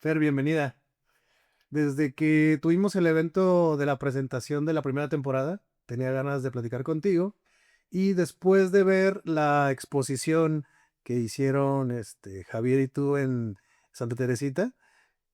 Fer, bienvenida. Desde que tuvimos el evento de la presentación de la primera temporada, tenía ganas de platicar contigo. Y después de ver la exposición que hicieron Javier y tú en Santa Teresita,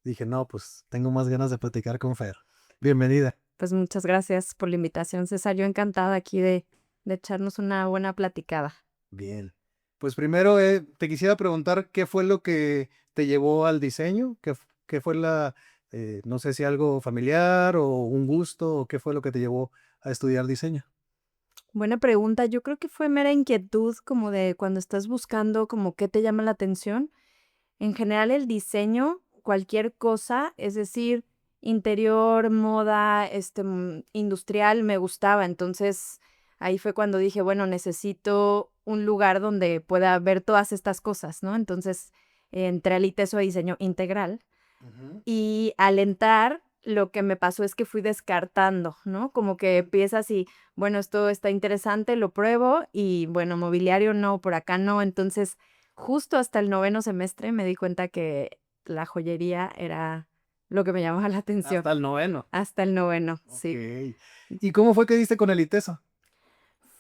dije, no, pues tengo más ganas de platicar con Fer. Bienvenida. Pues muchas gracias por la invitación, César. Yo encantada aquí de echarnos una buena platicada. Bien. Pues primero te quisiera preguntar qué fue lo que te llevó al diseño, qué fue no sé si algo familiar o un gusto, o qué fue lo que te llevó a estudiar diseño. Buena pregunta. Yo creo que fue mera inquietud como de cuando estás buscando como qué te llama la atención. En general el diseño, cualquier cosa, es decir, interior, moda, industrial, me gustaba. Entonces ahí fue cuando dije, bueno, necesito un lugar donde pueda ver todas estas cosas, ¿no? Entonces entré al ITESO de diseño integral. Ujú. Y al entrar, lo que me pasó es que fui descartando, ¿no? Como que empiezas y, bueno, esto está interesante, lo pruebo y, bueno, mobiliario no, por acá no. Entonces, justo hasta el noveno semestre me di cuenta que la joyería era lo que me llamaba la atención. Hasta el noveno. Hasta el noveno, Ok. sí. ¿Y cómo fue que diste con el ITESO?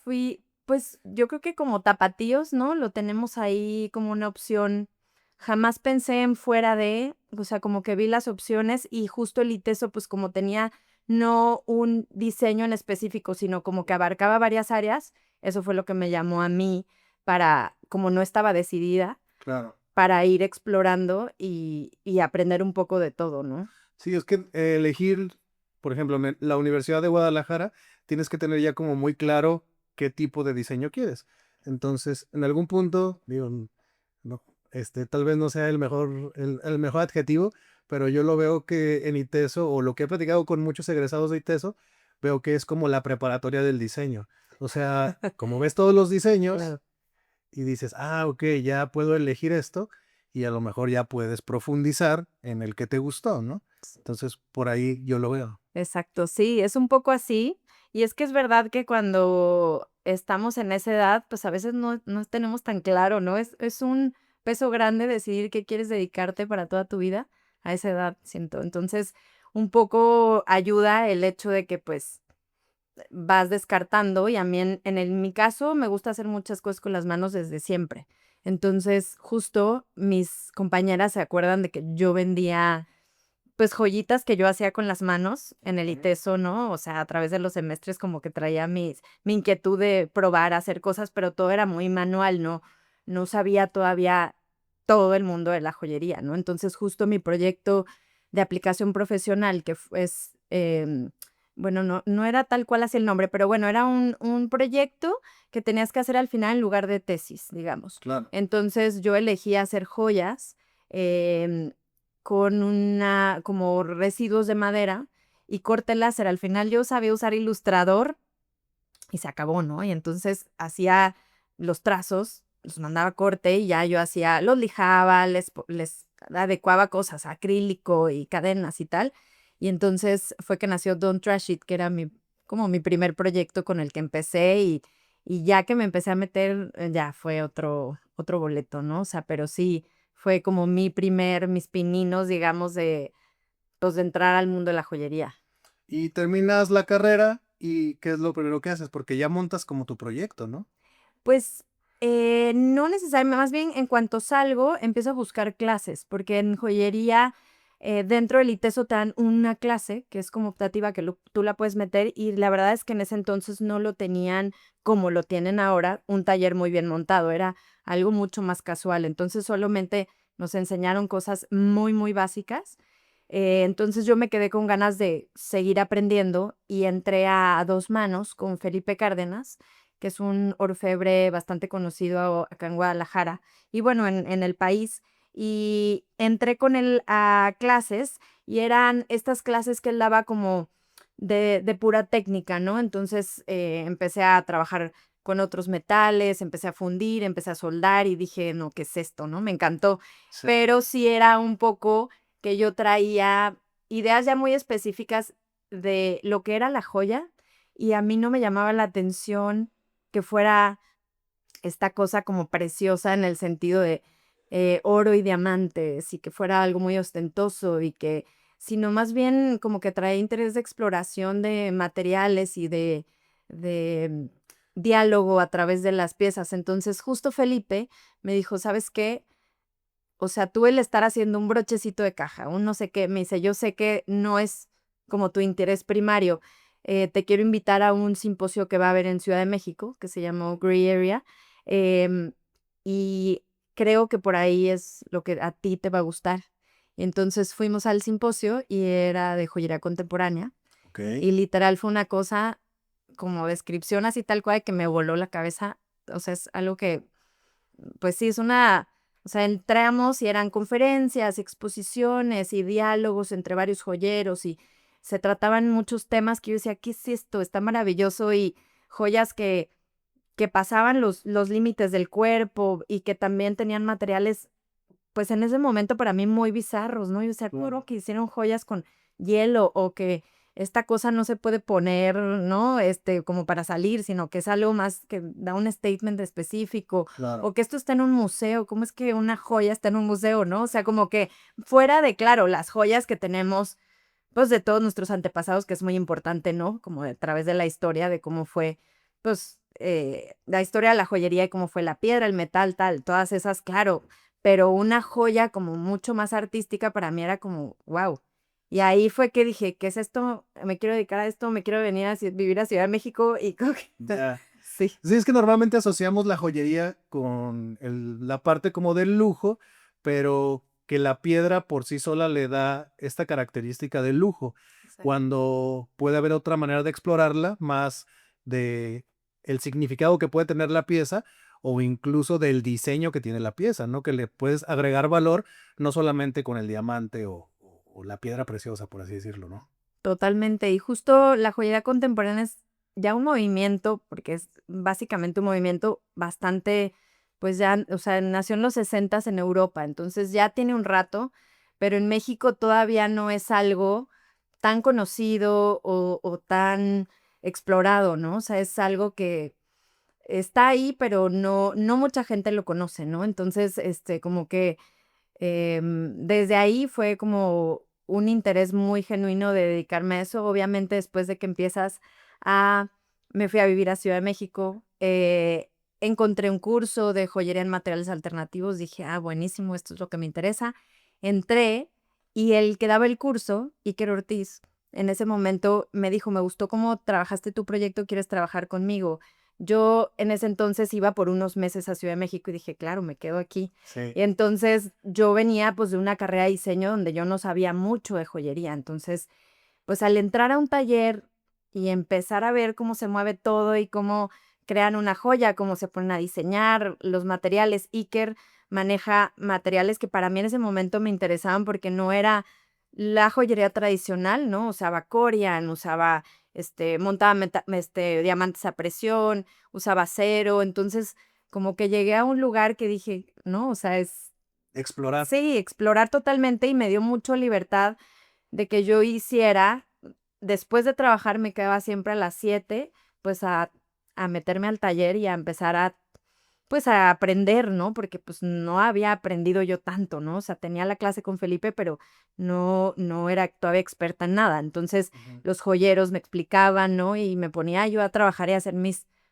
Fui, pues yo creo que como tapatíos, ¿no? Lo tenemos ahí como una opción. Jamás pensé en fuera de, o sea, como que vi las opciones y justo el ITESO, pues como tenía no un diseño en específico, sino como que abarcaba varias áreas, eso fue lo que me llamó a mí para, como no estaba decidida, Claro. para ir explorando y aprender un poco de todo, ¿no? Sí, es que elegir, por ejemplo, en la Universidad de Guadalajara, tienes que tener ya como muy claro qué tipo de diseño quieres. Entonces, en algún punto, digo, no, tal vez no sea el mejor adjetivo, pero yo lo veo que en ITESO, o lo que he platicado con muchos egresados de ITESO, veo que es como la preparatoria del diseño. O sea, como ves todos los diseños Claro. y dices, ah, ok, ya puedo elegir esto, y a lo mejor ya puedes profundizar en el que te gustó, ¿no? Entonces, por ahí yo lo veo. Exacto, sí, es un poco así. Y es que es verdad que cuando estamos en esa edad, pues a veces no tenemos tan claro, ¿no? Es un peso grande decidir qué quieres dedicarte para toda tu vida a esa edad, siento. Entonces, un poco ayuda el hecho de que pues vas descartando y a mí en mi caso me gusta hacer muchas cosas con las manos desde siempre. Entonces, justo mis compañeras se acuerdan de que yo vendía pues, joyitas que yo hacía con las manos en el Ujú. ITESO, ¿no? O sea, a través de los semestres como que traía mi inquietud de probar a hacer cosas, pero todo era muy manual, no sabía todavía todo el mundo de la joyería, ¿no? Entonces, justo mi proyecto de aplicación profesional, que bueno, no era tal cual así el nombre, pero bueno, era un proyecto que tenías que hacer al final en lugar de tesis, digamos. Claro. Entonces, yo elegí hacer joyas, em, con una como residuos de madera y corte láser. Al final yo sabía usar ilustrador y se acabó, ¿no? Y entonces hacía los trazos, los mandaba a corte y ya yo hacía, los lijaba, les adecuaba cosas, acrílico y cadenas y tal. Y entonces fue que nació Don't Trash It, que era como mi primer proyecto con el que empecé y ya que me empecé a meter, ya fue otro boleto, ¿no? O sea, pero sí, fue como mis pininos, digamos, pues, de entrar al mundo de la joyería. Y terminas la carrera y ¿qué es lo primero que haces? Porque ya montas como tu proyecto, ¿no? Pues, no necesariamente, más bien en cuanto salgo, empiezo a buscar clases, porque en joyería, dentro del ITESO te dan una clase que es como optativa, que tú la puedes meter, y la verdad es que en ese entonces no lo tenían como lo tienen ahora, un taller muy bien montado, era algo mucho más casual. Entonces, solamente nos enseñaron cosas muy, muy básicas. Entonces, yo me quedé con ganas de seguir aprendiendo y entré a Dos Manos con Felipe Cárdenas, que es un orfebre bastante conocido acá en Guadalajara y bueno, en el país. Y entré con él a clases y eran estas clases que él daba como de pura técnica, ¿no? Entonces empecé a trabajar con otros metales, empecé a fundir, empecé a soldar y dije, no, ¿qué es esto, no? Me encantó, Sí. pero sí era un poco que yo traía ideas ya muy específicas de lo que era la joya y a mí no me llamaba la atención que fuera esta cosa como preciosa en el sentido de oro y diamantes y que fuera algo muy ostentoso y que, sino más bien como que traía interés de exploración de materiales y de diálogo a través de las piezas. Entonces, justo Felipe me dijo, ¿sabes qué? O sea, tú el estar haciendo un brochecito de caja, un no sé qué, me dice, yo sé que no es como tu interés primario. Te quiero invitar a un simposio que va a haber en Ciudad de México, que se llamó Gray Area, em, y creo que por ahí es lo que a ti te va a gustar. Entonces fuimos al simposio y era de joyería contemporánea, Ok. y literal fue una cosa como descripción así tal cual que me voló la cabeza. O sea, es algo que pues sí, es una, o sea, entramos y eran conferencias, exposiciones y diálogos entre varios joyeros y se trataban muchos temas que yo decía, ¿qué es esto? Está maravilloso y joyas que pasaban los límites del cuerpo y que también tenían materiales, pues en ese momento para mí muy bizarros, ¿no? Yo decía, claro que hicieron joyas con hielo o que esta cosa no se puede poner, ¿no? Como para salir, sino que es algo más que da un statement específico, Claro. o que esto está en un museo. ¿Cómo es que una joya está en un museo, no? O sea, como que fuera de, claro, las joyas que tenemos, pues de todos nuestros antepasados, que es muy importante, ¿no? Como a través de la historia de cómo fue, pues, la historia de la joyería y cómo fue la piedra, el metal, tal, todas esas, claro, pero una joya como mucho más artística para mí era como, wow. Y ahí fue que dije, ¿qué es esto? Me quiero dedicar a esto, me quiero venir a vivir a Ciudad de México y como que, Ya. sí, Sí, es que normalmente asociamos la joyería con la parte como del lujo, pero que la piedra por sí sola le da esta característica de lujo, exacto. cuando puede haber otra manera de explorarla, más de el significado que puede tener la pieza o incluso del diseño que tiene la pieza, ¿no? Que le puedes agregar valor no solamente con el diamante o la piedra preciosa, por así decirlo, ¿no? Totalmente. Y justo la joyería contemporánea es ya un movimiento, porque es básicamente un movimiento bastante, pues ya, o sea, nació en los 60 en Europa, entonces ya tiene un rato, pero en México todavía no es algo tan conocido o tan explorado, ¿no? O sea, es algo que está ahí, pero no mucha gente lo conoce, ¿no? Entonces, como que desde ahí fue como un interés muy genuino de dedicarme a eso. Obviamente, después de que empiezas a, me fui a vivir a Ciudad de México, encontré un curso de joyería en materiales alternativos, dije, ah, buenísimo, esto es lo que me interesa. Entré y el que daba el curso, Iker Ortiz, en ese momento me dijo, me gustó cómo trabajaste tu proyecto, ¿quieres trabajar conmigo? Yo en ese entonces iba por unos meses a Ciudad de México y dije, claro, me quedo aquí. Sí. Y entonces yo venía pues de una carrera de diseño donde yo no sabía mucho de joyería. Entonces, pues al entrar a un taller y empezar a ver cómo se mueve todo y cómo crean una joya, cómo se ponen a diseñar los materiales, Iker maneja materiales que para mí en ese momento me interesaban porque no era la joyería tradicional, ¿no? Usaba Corian, usaba, montaba diamantes a presión, usaba acero. Entonces, como que llegué a un lugar que dije, no, o sea, es, Explorar. sí, explorar totalmente y me dio mucho libertad de que yo hiciera, después de trabajar me quedaba siempre a las 7 pues a meterme al taller y a empezar a, pues a aprender, ¿no? Porque pues no había aprendido yo tanto, ¿no? O sea, tenía la clase con Felipe, pero no era todavía experta en nada. Entonces, Ujú. los joyeros me explicaban, ¿no? Y me ponía yo a trabajar y a hacer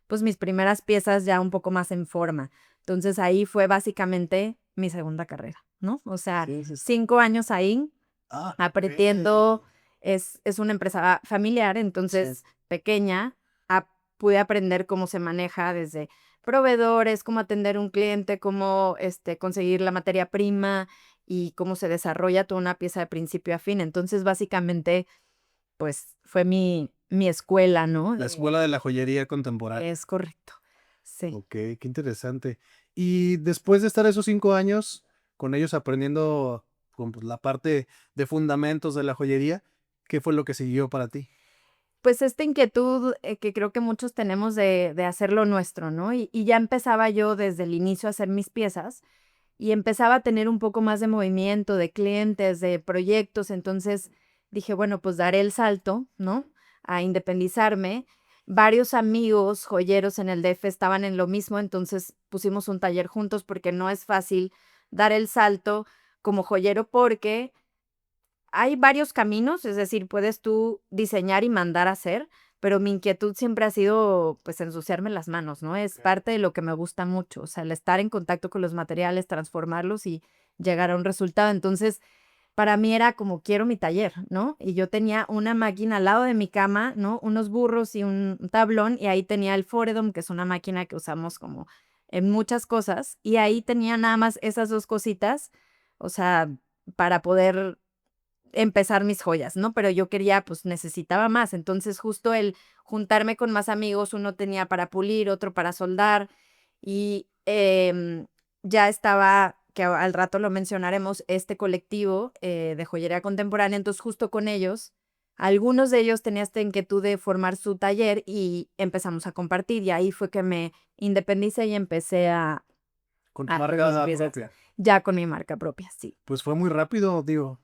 pues mis primeras piezas ya un poco más en forma. Entonces, ahí fue básicamente mi segunda carrera, ¿no? O sea, Sí, sí, sí. 5 años ahí Ah, ok. aprendiendo. Es una empresa familiar, Sí. entonces pequeña. Pude aprender cómo se maneja desde proveedores, cómo atender un cliente, cómo conseguir la materia prima y cómo se desarrolla toda una pieza de principio a fin. Entonces, básicamente, pues fue mi escuela, ¿no? La escuela de la joyería contemporánea. Es correcto. Sí. Ok, qué interesante. Y después de estar esos 5 años con ellos aprendiendo con, pues, la parte de fundamentos de la joyería, ¿qué fue lo que siguió para ti? Pues esta inquietud que creo que muchos tenemos de hacer lo nuestro, ¿no? Y ya empezaba yo desde el inicio a hacer mis piezas y empezaba a tener un poco más de movimiento, de clientes, de proyectos. Entonces dije, bueno, pues daré el salto, ¿no? A independizarme. Varios amigos joyeros en el DF estaban en lo mismo, entonces pusimos un taller juntos porque no es fácil dar el salto como joyero porque hay varios caminos, es decir, puedes tú diseñar y mandar a hacer, pero mi inquietud siempre ha sido, pues, ensuciarme las manos, ¿no? Es parte de lo que me gusta mucho, o sea, el estar en contacto con los materiales, transformarlos y llegar a un resultado. Entonces, para mí era como quiero mi taller, ¿no? Y yo tenía una máquina al lado de mi cama, ¿no? Unos burros y un tablón, y ahí tenía el Foredom, que es una máquina que usamos como en muchas cosas, y ahí tenía nada más esas 2 cositas, o sea, para poder empezar mis joyas, ¿no? Pero yo quería, pues, necesitaba más. Entonces, justo el juntarme con más amigos, uno tenía para pulir, otro para soldar, y, ya estaba, que al rato lo mencionaremos, este colectivo, de joyería contemporánea. Entonces, justo con ellos, algunos de ellos tenían esta inquietud de formar su taller y empezamos a compartir, y ahí fue que me independicé y empecé Con tu a hacer mis marca piezas. propia. Ya con mi marca propia, sí. Pues fue muy rápido, digo.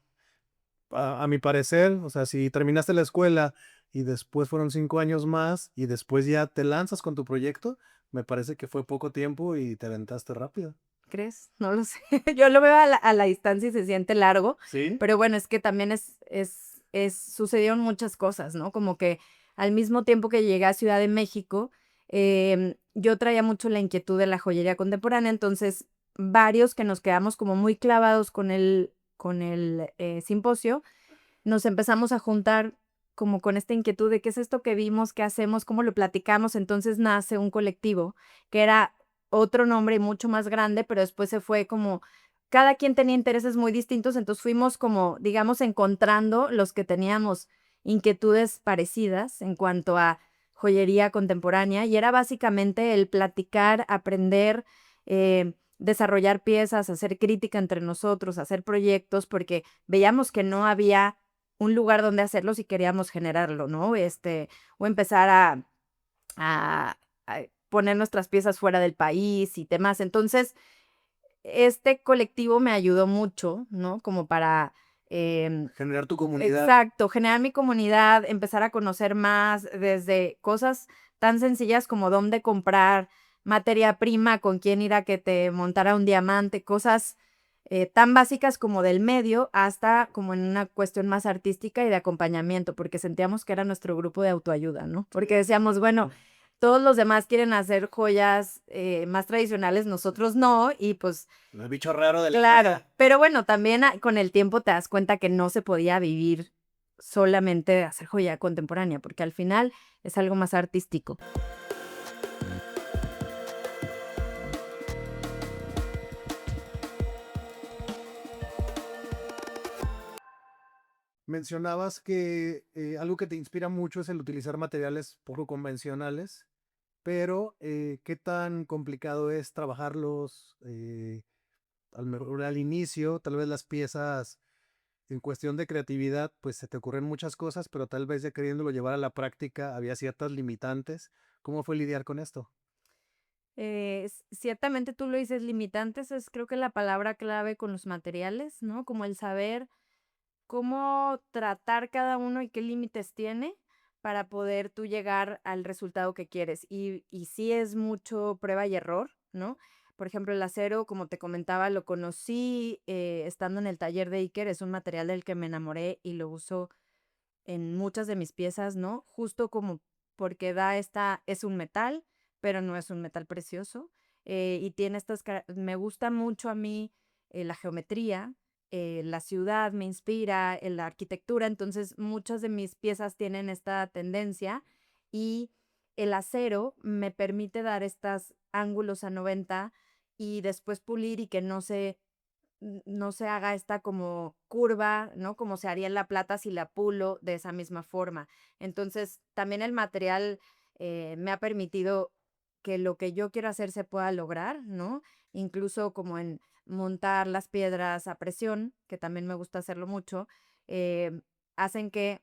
A mi parecer, o sea, si terminaste la escuela y después fueron 5 años más y después ya te lanzas con tu proyecto, me parece que fue poco tiempo y te aventaste rápido. ¿Crees? No lo sé. Yo lo veo a la distancia y se siente largo, ¿Sí? pero bueno, es que también sucedieron muchas cosas, ¿no? Como que al mismo tiempo que llegué a Ciudad de México, yo traía mucho la inquietud de la joyería contemporánea, entonces varios que nos quedamos como muy clavados con el simposio, nos empezamos a juntar como con esta inquietud de qué es esto que vimos, qué hacemos, cómo lo platicamos. Entonces nace un colectivo que era otro nombre mucho más grande, pero después se fue como, cada quien tenía intereses muy distintos, entonces fuimos como, digamos, encontrando los que teníamos inquietudes parecidas en cuanto a joyería contemporánea y era básicamente el platicar, aprender, desarrollar piezas, hacer crítica entre nosotros, hacer proyectos, porque veíamos que no había un lugar donde hacerlo si queríamos generarlo, ¿no? O empezar a poner nuestras piezas fuera del país y demás. Entonces, este colectivo me ayudó mucho, ¿no? Como para, Generar tu comunidad. exacto, generar mi comunidad, empezar a conocer más desde cosas tan sencillas como dónde comprar materia prima, con quién ir a que te montara un diamante, cosas tan básicas como del medio hasta como en una cuestión más artística y de acompañamiento, porque sentíamos que era nuestro grupo de autoayuda, ¿no? Porque decíamos, bueno, todos los demás quieren hacer joyas más tradicionales, nosotros no, y pues El bicho raro de la claro, escuela. pero bueno, también con el tiempo te das cuenta que no se podía vivir solamente de hacer joya contemporánea, porque al final es algo más artístico. Mencionabas que algo que te inspira mucho es el utilizar materiales poco convencionales, pero ¿qué tan complicado es trabajarlos al mejor al inicio? Tal vez las piezas en cuestión de creatividad, pues se te ocurren muchas cosas, pero tal vez ya queriéndolo llevar a la práctica había ciertas limitantes. ¿Cómo fue lidiar con esto? Ciertamente tú lo dices, limitantes es creo que la palabra clave con los materiales, ¿no? Como el saber cómo tratar cada uno y qué límites tiene para poder tú llegar al resultado que quieres. Y sí es mucho prueba y error, ¿no? Por ejemplo, el acero, como te comentaba, lo conocí estando en el taller de Iker, es un material del que me enamoré y lo uso en muchas de mis piezas, ¿no? Justo como porque es un metal, pero no es un metal precioso. Y tiene me gusta mucho a mí la geometría, la ciudad me inspira, la arquitectura, entonces muchas de mis piezas tienen esta tendencia y el acero me permite dar estos ángulos a 90 y después pulir y que no se haga esta como curva, ¿no? Como se haría en la plata si la pulo de esa misma forma. Entonces, también el material me ha permitido que lo que yo quiero hacer se pueda lograr, ¿no? Incluso como en montar las piedras a presión, que también me gusta hacerlo mucho, hacen que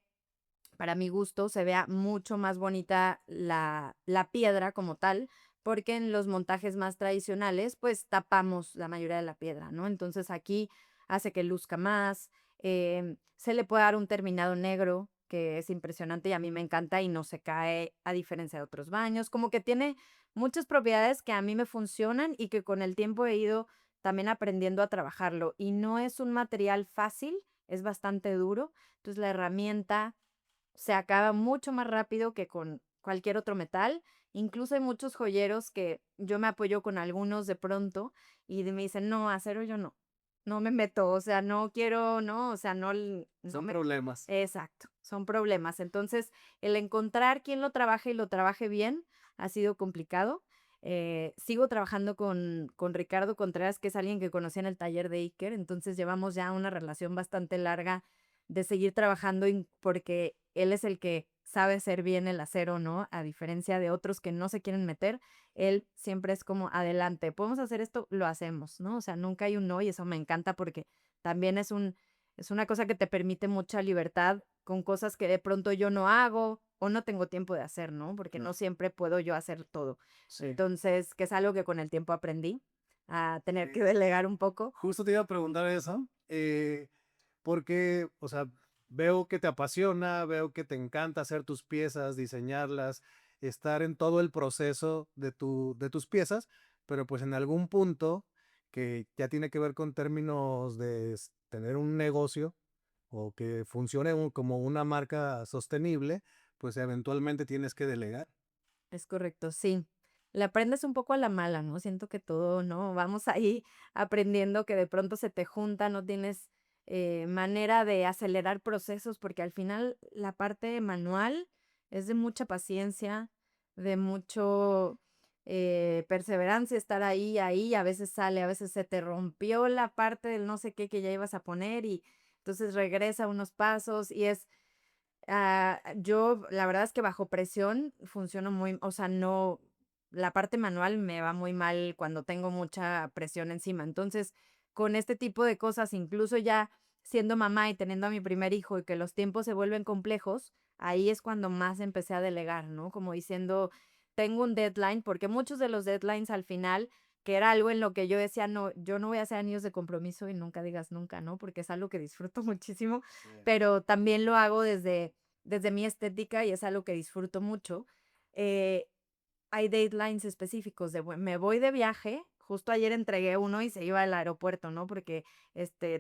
para mi gusto, se vea mucho más bonita la piedra como tal, porque en los montajes más tradicionales, pues tapamos la mayoría de la piedra, ¿no? Entonces aquí hace que luzca más, se le puede dar un terminado negro que es impresionante y a mí me encanta y no se cae a diferencia de otros baños, como que tiene muchas propiedades que a mí me funcionan y que con el tiempo he ido también aprendiendo a trabajarlo. Y no es un material fácil, es bastante duro. Entonces la herramienta se acaba mucho más rápido que con cualquier otro metal. Incluso hay muchos joyeros que yo me apoyo con algunos de pronto y me dicen, no, acero yo no, no me meto, o sea, no quiero, no, o sea, no, no Son me... problemas. Exacto, son problemas. Entonces, el encontrar quién lo trabaje y lo trabaje bien ha sido complicado. Sigo trabajando con Ricardo Contreras, que es alguien que conocí en el taller de Iker, entonces llevamos ya una relación bastante larga de seguir trabajando porque él es el que sabe hacer bien el acero, ¿no? A diferencia de otros que no se quieren meter, él siempre es como, adelante, podemos hacer esto, lo hacemos, ¿no? O sea, nunca hay un no y eso me encanta porque también es una cosa que te permite mucha libertad con cosas que de pronto yo no hago o no tengo tiempo de hacer, ¿no? Porque no Claro. siempre puedo yo hacer todo. Sí. Entonces, que es algo que con el tiempo aprendí a tener que Eh, delegar un poco. Justo te iba a preguntar eso, porque, o sea, veo que te apasiona, veo que te encanta hacer tus piezas, diseñarlas, estar en todo el proceso de tus piezas, pero pues en algún punto que ya tiene que ver con términos de tener un negocio o que funcione como una marca sostenible, pues eventualmente tienes que delegar. Es correcto, sí. Le aprendes un poco a la mala, ¿no? Siento que todo, ¿no? Vamos ahí aprendiendo que de pronto se te junta, no tienes manera de acelerar procesos, porque al final la parte manual es de mucha paciencia, de mucho perseverancia, estar ahí, a veces sale, a veces se te rompió la parte del no sé qué que ya ibas a poner y entonces regresa unos pasos y es yo, la verdad es que bajo presión funciono muy, o sea, no, la parte manual me va muy mal cuando tengo mucha presión encima. Entonces, con este tipo de cosas, incluso ya siendo mamá y teniendo a mi primer hijo y que los tiempos se vuelven complejos, ahí es cuando más empecé a delegar, ¿no? Como diciendo, tengo un deadline, porque muchos de los deadlines al final, que era algo en lo que yo decía, no, yo no voy a hacer anillos de compromiso y nunca digas nunca, ¿no? Porque es algo que disfruto muchísimo, Sí. pero también lo hago desde mi estética y es algo que disfruto mucho. eh, Hay deadlines específicos de, me voy de viaje, justo ayer entregué uno y se iba al aeropuerto, ¿no? Porque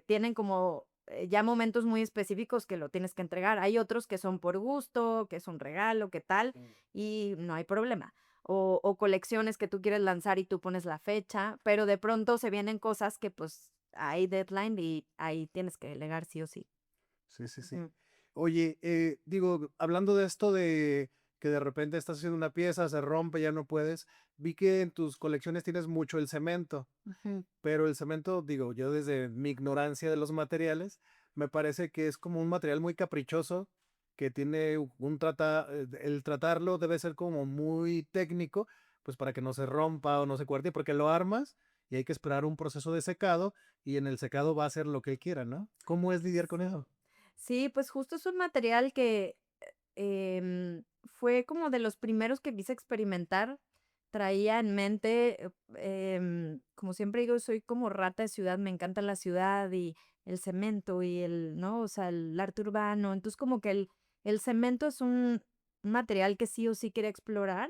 tienen como ya momentos muy específicos que lo tienes que entregar. Hay otros que son por gusto, que es un regalo, que tal, Mm. y no hay problema. O colecciones que tú quieres lanzar y tú pones la fecha, pero de pronto se vienen cosas que pues hay deadline y ahí tienes que delegar sí o sí. Sí, sí, sí. Ujú, Oye, digo, hablando de esto de que de repente estás haciendo una pieza, se rompe, ya no puedes, vi que en tus colecciones tienes mucho el cemento, ujú. pero el cemento, digo, yo desde mi ignorancia de los materiales, me parece que es como un material muy caprichoso, que tiene el tratarlo debe ser como muy técnico, pues para que no se rompa o no se cuarte, porque lo armas y hay que esperar un proceso de secado y en el secado va a hacer lo que él quiera, ¿no? ¿Cómo es lidiar con eso? Sí, pues justo es un material que fue como de los primeros que quise experimentar. Traía en mente, como siempre digo, soy como rata de ciudad, me encanta la ciudad y el cemento y el, ¿no? O sea, el arte urbano. Entonces, como que el cemento es un material que sí o sí quería explorar.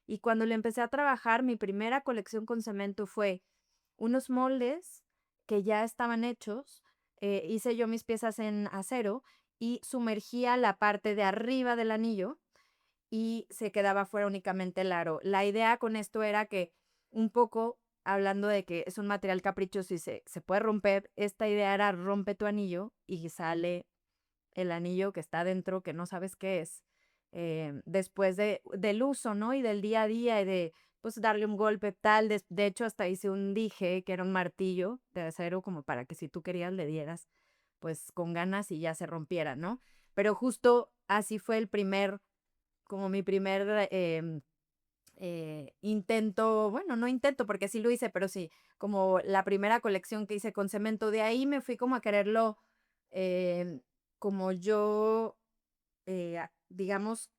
Y cuando le empecé a trabajar, mi primera colección con cemento fue unos moldes que ya estaban hechos. Hice yo mis piezas en acero y sumergía la parte de arriba del anillo y se quedaba fuera únicamente el aro. La idea con esto era que un poco, hablando de que es un material caprichoso y se puede romper, esta idea era rompe tu anillo y sale el anillo que está dentro, que no sabes qué es, después del uso, ¿no? Y del día a día y de, pues, darle un golpe tal. De hecho, hasta hice un dije, que era un martillo de acero, como para que si tú querías le dieras, pues, con ganas y ya se rompiera, ¿no? Pero justo así fue como mi primer intento, bueno, no intento porque sí lo hice, pero sí, como la primera colección que hice con cemento. De ahí me fui como a quererlo em, como yo, digamos,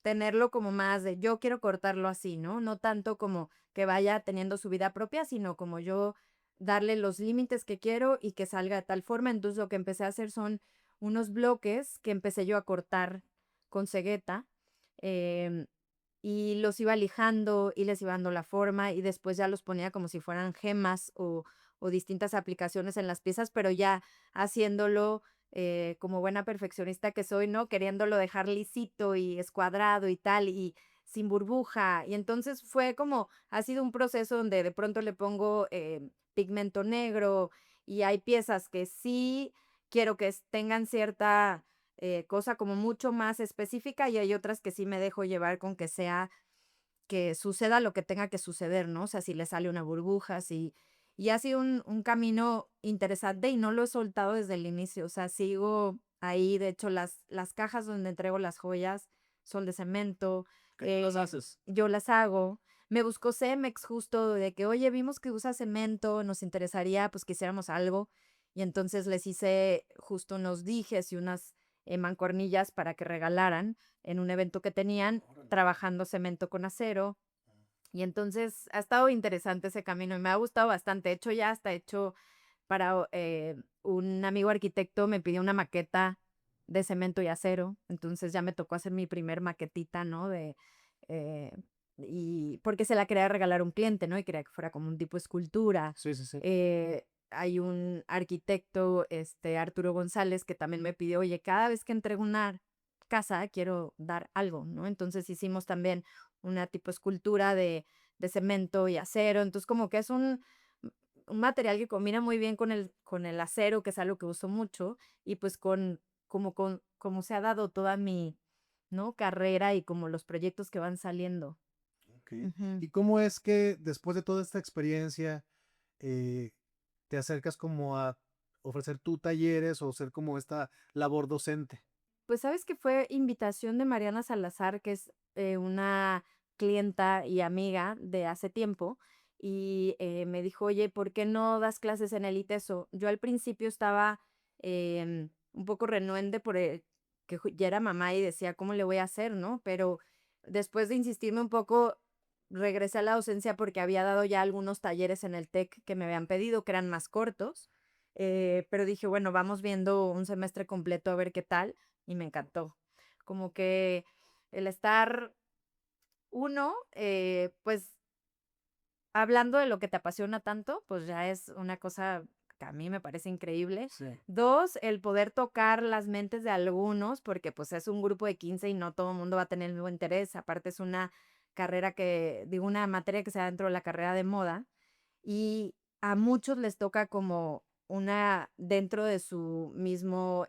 tenerlo como más de yo quiero cortarlo así, ¿no? No tanto como que vaya teniendo su vida propia, sino como yo darle los límites que quiero y que salga de tal forma. Entonces lo que empecé a hacer son unos bloques que empecé yo a cortar con cegueta. em, y los iba lijando y les iba dando la forma y después ya los ponía como si fueran gemas o o distintas aplicaciones en las piezas, pero ya haciéndolo como buena perfeccionista que soy, ¿no? Queriéndolo dejar lisito y escuadrado y tal, y sin burbuja. Y entonces fue como, ha sido un proceso donde de pronto le pongo pigmento negro y hay piezas que sí quiero que tengan cierta cosa como mucho más específica y hay otras que sí me dejo llevar con que sea, que suceda lo que tenga que suceder, ¿no? O sea, si le sale una burbuja, si... Y ha sido un camino interesante y no lo he soltado desde el inicio, o sea, sigo ahí, de hecho, las cajas donde entrego las joyas son de cemento. ¿Qué los haces? Yo las hago. Me buscó Cemex justo de que, oye, vimos que usa cemento, nos interesaría, pues, que hiciéramos algo. Y entonces les hice justo unos dijes y unas mancuernillas para que regalaran en un evento que tenían, Órale. trabajando cemento con acero. Y entonces ha estado interesante ese camino y me ha gustado bastante. De hecho, ya hasta hecho para un amigo arquitecto me pidió una maqueta de cemento y acero. Entonces ya me tocó hacer mi primer maquetita, ¿no? Eh, y porque se la quería regalar a un cliente, ¿no? Y quería que fuera como un tipo escultura. Sí, sí, sí. Hay un arquitecto, Arturo González, que también me pidió, oye, cada vez que entrego una casa, quiero dar algo, ¿no? Entonces hicimos también una tipo escultura de cemento y acero. Entonces, como que es un material que combina muy bien con el acero, que es algo que uso mucho, y pues como se ha dado toda mi, ¿no? Carrera y como los proyectos que van saliendo. Ok. Ujú. ¿Y cómo es que después de toda esta experiencia eh, te acercas como a ofrecer tú talleres o ser como esta labor docente? Pues, ¿sabes que fue invitación de Mariana Salazar, que es, una clienta y amiga de hace tiempo? Y, me dijo: "Oye, ¿por qué no das clases en el ITESO?". Yo al principio estaba, un poco renuente por, que ya era mamá y decía: "¿Cómo le voy a hacer?", ¿no? Pero después de insistirme un poco, regresé a la docencia porque había dado ya algunos talleres en el TEC que me habían pedido, que eran más cortos, pero dije: "Bueno, vamos viendo un semestre completo a ver qué tal", y me encantó. Como que el estar uno, pues, hablando de lo que te apasiona tanto, pues ya es una cosa que a mí me parece increíble. Sí. 2, el poder tocar las mentes de algunos, porque, pues, es un grupo de 15 y no todo el mundo va a tener el mismo interés. Aparte, es una carrera que digo, una materia que se da dentro de la carrera de moda, y a muchos les toca como una dentro de su mismo,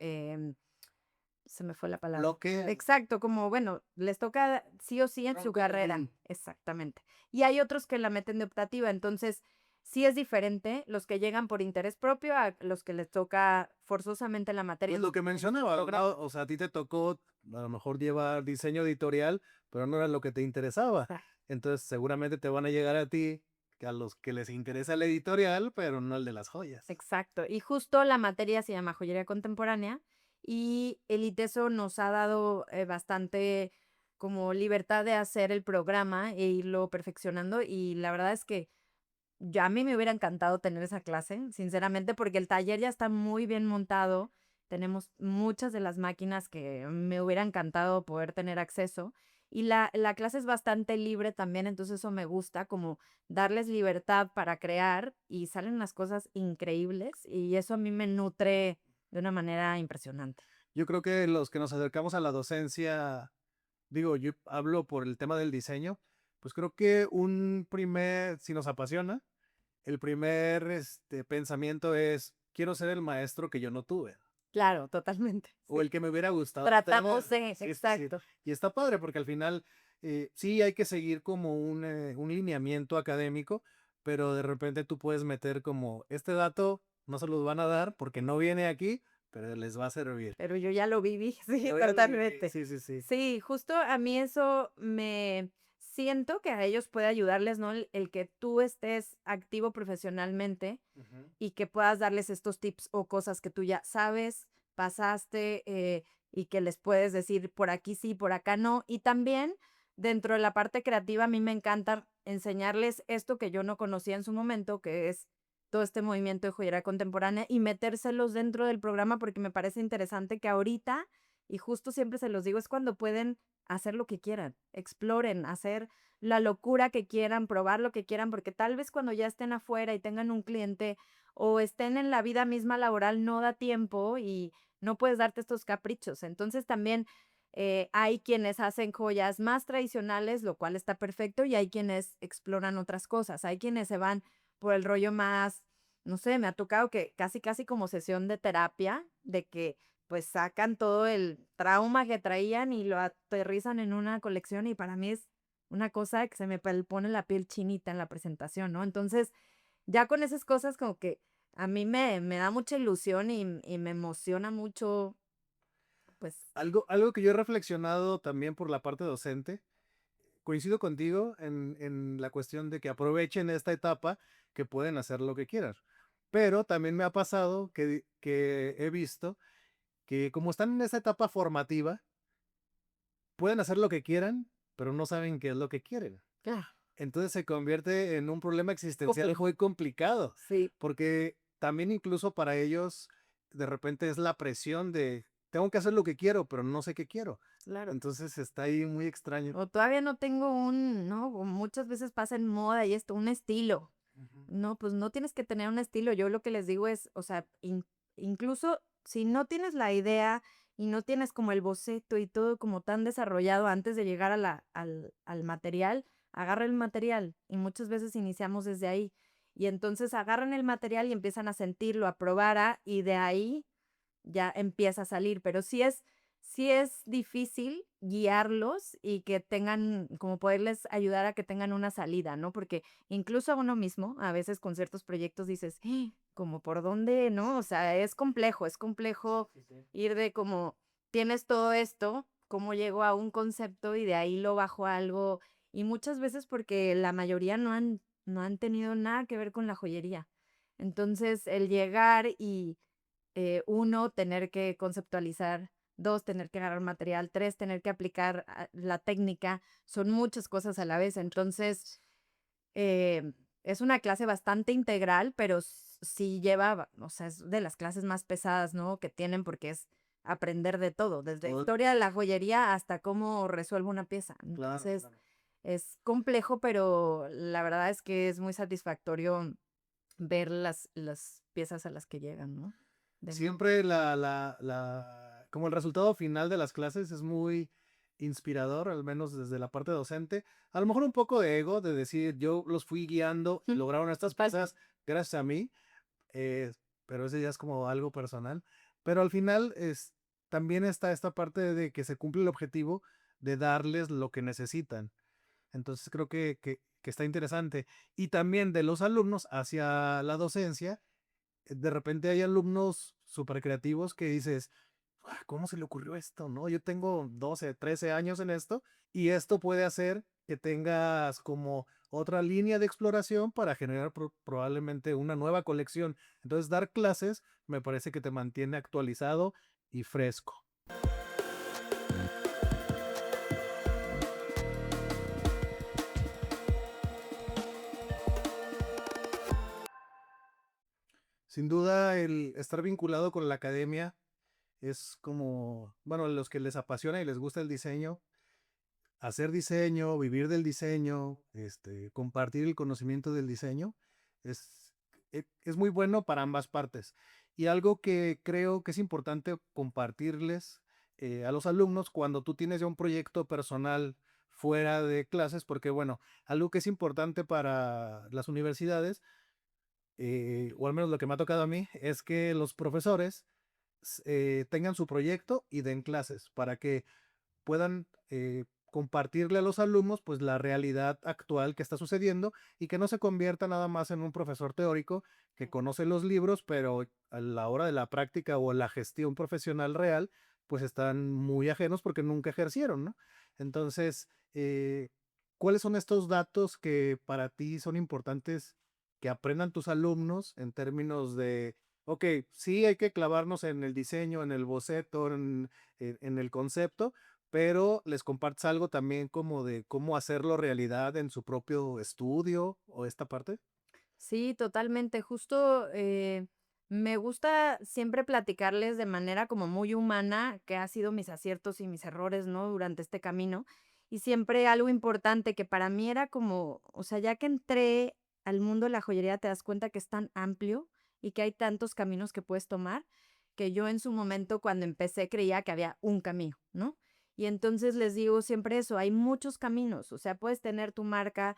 se me fue la palabra. Bloque. Exacto, como, bueno, les toca sí o sí en su Tronco carrera. común. Exactamente. Y hay otros que la meten de optativa, entonces sí es diferente los que llegan por interés propio a los que les toca forzosamente la materia. Pues lo que mencionaba, ¿no? O sea, a ti te tocó a lo mejor llevar diseño editorial, pero no era lo que te interesaba. Exacto. Entonces seguramente te van a llegar a ti, que a los que les interesa el editorial, pero no el de las joyas. Exacto. Y justo la materia se llama joyería contemporánea y el ITESO nos ha dado bastante como libertad de hacer el programa e irlo perfeccionando y la verdad es que ya a mí me hubiera encantado tener esa clase, sinceramente, porque el taller ya está muy bien montado. Tenemos muchas de las máquinas que me hubiera encantado poder tener acceso. Y la clase es bastante libre también, entonces eso me gusta, como darles libertad para crear y salen las cosas increíbles y eso a mí me nutre de una manera impresionante. Yo creo que los que nos acercamos a la docencia, digo, yo hablo por el tema del diseño, pues creo que si nos apasiona, el primer pensamiento es, quiero ser el maestro que yo no tuve, Claro, totalmente. o el que me hubiera gustado Tratamos tener. de, Sí, sí, sí. exacto. Y está padre porque al final sí hay que seguir como un lineamiento académico, pero de repente tú puedes meter como, este dato no se los van a dar porque no viene aquí, pero les va a servir. Pero yo ya lo viví, sí, Yo ya lo viví. totalmente. Sí, sí, sí. Sí, justo a mí eso me siento que a ellos puede ayudarles, ¿no? El que tú estés activo profesionalmente Ujú. y que puedas darles estos tips o cosas que tú ya sabes, pasaste, y que les puedes decir por aquí sí, por acá no. Y también dentro de la parte creativa, a mí me encanta enseñarles esto que yo no conocía en su momento, que es todo este movimiento de joyería contemporánea y metérselos dentro del programa porque me parece interesante que ahorita, y justo siempre se los digo, es cuando pueden hacer lo que quieran, exploren, hacer la locura que quieran, probar lo que quieran, porque tal vez cuando ya estén afuera y tengan un cliente o estén en la vida misma laboral, no da tiempo y no puedes darte estos caprichos. Entonces también hay quienes hacen joyas más tradicionales, lo cual está perfecto, y hay quienes exploran otras cosas. Hay quienes se van por el rollo más, no sé, me ha tocado que casi, casi como sesión de terapia, de que pues sacan todo el trauma que traían y lo aterrizan en una colección y para mí es una cosa que se me pone la piel chinita en la presentación, ¿no? Entonces, ya con esas cosas como que a mí me da mucha ilusión y me emociona mucho, pues, Algo que yo he reflexionado también por la parte docente, coincido contigo en la cuestión de que aprovechen esta etapa, que pueden hacer lo que quieran. Pero también me ha pasado que he visto que como están en esa etapa formativa, pueden hacer lo que quieran, pero no saben qué es lo que quieren. ah, Entonces se convierte en un problema existencial complejo. muy complicado, Sí, porque también incluso para ellos de repente es la presión de tengo que hacer lo que quiero, pero no sé qué quiero. claro. Entonces está ahí muy extraño. O todavía no tengo un, ¿no? O muchas veces pasa en moda y esto, un estilo. Ujú. No, pues no tienes que tener un estilo. Yo lo que les digo es, o sea, incluso si no tienes la idea y no tienes como el boceto y todo como tan desarrollado antes de llegar a al material, agarra el material y muchas veces iniciamos desde ahí. Y entonces agarran el material y empiezan a sentirlo, a probar y de ahí ya empieza a salir, pero sí es difícil guiarlos y que tengan, como poderles ayudar a que tengan una salida, ¿no? Porque incluso a uno mismo, a veces con ciertos proyectos dices, como por dónde, ¿no? O sea, es complejo Sí, sí. ir de como, tienes todo esto, cómo llego a un concepto y de ahí lo bajo a algo, y muchas veces porque la mayoría no han tenido nada que ver con la joyería. Entonces, el llegar y uno, tener que conceptualizar, dos, tener que agarrar material, tres, tener que aplicar la técnica, son muchas cosas a la vez. Entonces, es una clase bastante integral, pero sí lleva, o sea, es de las clases más pesadas, ¿no? Que tienen porque es aprender de todo, desde Todo- historia de la joyería hasta cómo resuelvo una pieza. claro, Entonces, claro. es complejo, pero la verdad es que es muy satisfactorio ver las piezas a las que llegan, ¿no? Siempre como el resultado final de las clases es muy inspirador, al menos desde la parte docente. A lo mejor un poco de ego, de decir, yo los fui guiando, y lograron estas piezas gracias a mí, eh, pero ese ya es como algo personal. Pero al final también está esta parte de que se cumple el objetivo de darles lo que necesitan. Entonces creo que está interesante. Y también de los alumnos hacia la docencia, de repente hay alumnos súper creativos que dices, "Ah, ¿cómo se le ocurrió esto? ¿No? Yo tengo 12, 13 años en esto y esto puede hacer que tengas como otra línea de exploración para generar probablemente una nueva colección. Entonces, dar clases me parece que te mantiene actualizado y fresco. Sin duda, el estar vinculado con la academia es como, bueno, a los que les apasiona y les gusta el diseño, hacer diseño, vivir del diseño, compartir el conocimiento del diseño, es, es muy bueno para ambas partes. Y algo que creo que es importante compartirles a los alumnos cuando tú tienes ya un proyecto personal fuera de clases, porque bueno, algo que es importante para las universidades, o al menos lo que me ha tocado a mí, es que los profesores tengan su proyecto y den clases para que puedan compartirle a los alumnos pues la realidad actual que está sucediendo y que no se convierta nada más en un profesor teórico que conoce los libros, pero a la hora de la práctica o la gestión profesional real, pues están muy ajenos porque nunca ejercieron, ¿no? Entonces, ¿cuáles son estos datos que para ti son importantes que aprendan tus alumnos en términos de, ok, sí hay que clavarnos en el diseño, en el boceto, en el concepto, pero les compartes algo también como de cómo hacerlo realidad en su propio estudio o esta parte? Sí, totalmente. Justo me gusta siempre platicarles de manera como muy humana qué ha sido mis aciertos y mis errores, ¿no? Durante este camino. Y siempre algo importante que para mí era como, o sea, ya que entré al mundo de la joyería, te das cuenta que es tan amplio y que hay tantos caminos que puedes tomar, que yo en su momento cuando empecé creía que había un camino, ¿no? Y entonces les digo siempre eso, hay muchos caminos, o sea, puedes tener tu marca,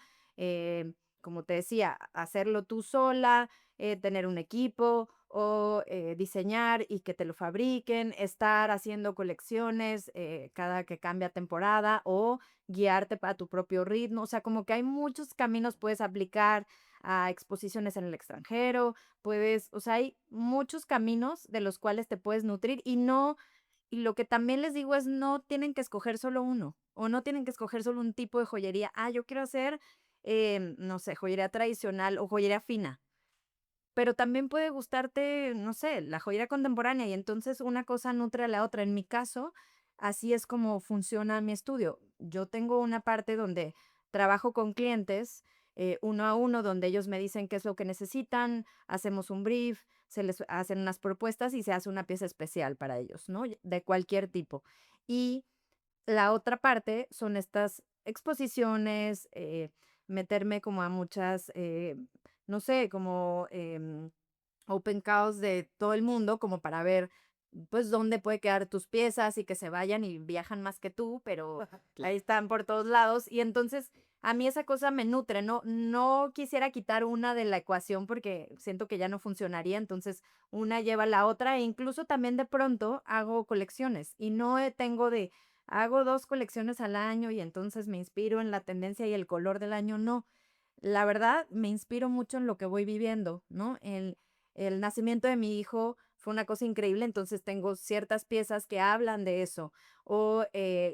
como te decía, hacerlo tú sola, tener un equipo o diseñar y que te lo fabriquen, estar haciendo colecciones cada que cambia temporada o guiarte para tu propio ritmo, o sea, como que hay muchos caminos, puedes aplicar a exposiciones en el extranjero, puedes, o sea, hay muchos caminos de los cuales te puedes nutrir y no, y lo que también les digo es no tienen que escoger solo uno o no tienen que escoger solo un tipo de joyería. Ah, yo quiero hacer, no sé, joyería tradicional o joyería fina, pero también puede gustarte, no sé, la joyería contemporánea y entonces una cosa nutre a la otra. En mi caso, así es como funciona mi estudio. Yo tengo una parte donde trabajo con clientes uno a uno, donde ellos me dicen qué es lo que necesitan, hacemos un brief, se les hacen unas propuestas y se hace una pieza especial para ellos, ¿no? De cualquier tipo. Y la otra parte son estas exposiciones, meterme como a muchas, no sé, como open house de todo el mundo, como para ver, pues, dónde puede quedar tus piezas y que se vayan y viajan más que tú, pero ahí están por todos lados. Y entonces, a mí esa cosa me nutre, no quisiera quitar una de la ecuación porque siento que ya no funcionaría, entonces una lleva a la otra e incluso también de pronto hago colecciones y no tengo de hago 2 colecciones al año y entonces me inspiro en la tendencia y el color del año, no. La verdad, me inspiro mucho en lo que voy viviendo, ¿no? El nacimiento de mi hijo fue una cosa increíble, entonces tengo ciertas piezas que hablan de eso. O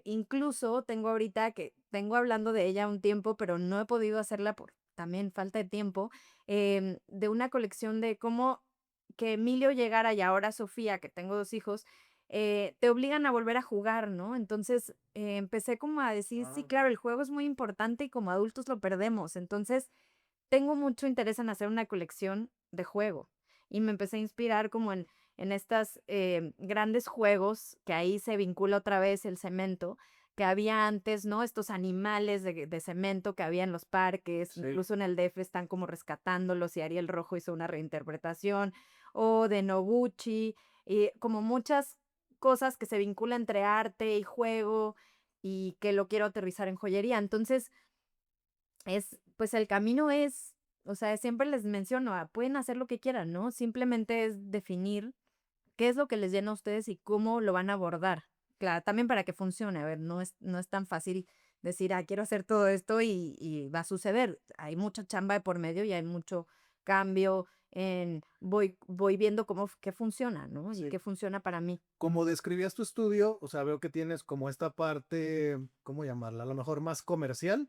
incluso tengo ahorita que tengo hablando de ella un tiempo, pero no he podido hacerla por también falta de tiempo, de una colección de cómo que Emilio llegara y ahora Sofía, que tengo 2 hijos, te obligan a volver a jugar, ¿no? Entonces, empecé como a decir, sí, claro, el juego es muy importante y como adultos lo perdemos. Entonces, tengo mucho interés en hacer una colección de juego y me empecé a inspirar como en estas grandes juegos, que ahí se vincula otra vez el cemento, que había antes, ¿no? Estos animales de cemento que había en los parques, Sí. incluso en el DF están como rescatándolos y Ariel Rojo hizo una reinterpretación, o de Noguchi, y como muchas cosas que se vinculan entre arte y juego y que lo quiero aterrizar en joyería. Entonces, pues el camino es, o sea, siempre les menciono, pueden hacer lo que quieran, ¿no? Simplemente es definir qué es lo que les llena a ustedes y cómo lo van a abordar. Claro, también para que funcione, a ver, no es tan fácil decir, quiero hacer todo esto y va a suceder. Hay mucha chamba de por medio y hay mucho cambio en voy viendo qué funciona, ¿no? Y Sí. qué funciona para mí. Como describías tu estudio, o sea, veo que tienes como esta parte, ¿cómo llamarla? A lo mejor más comercial,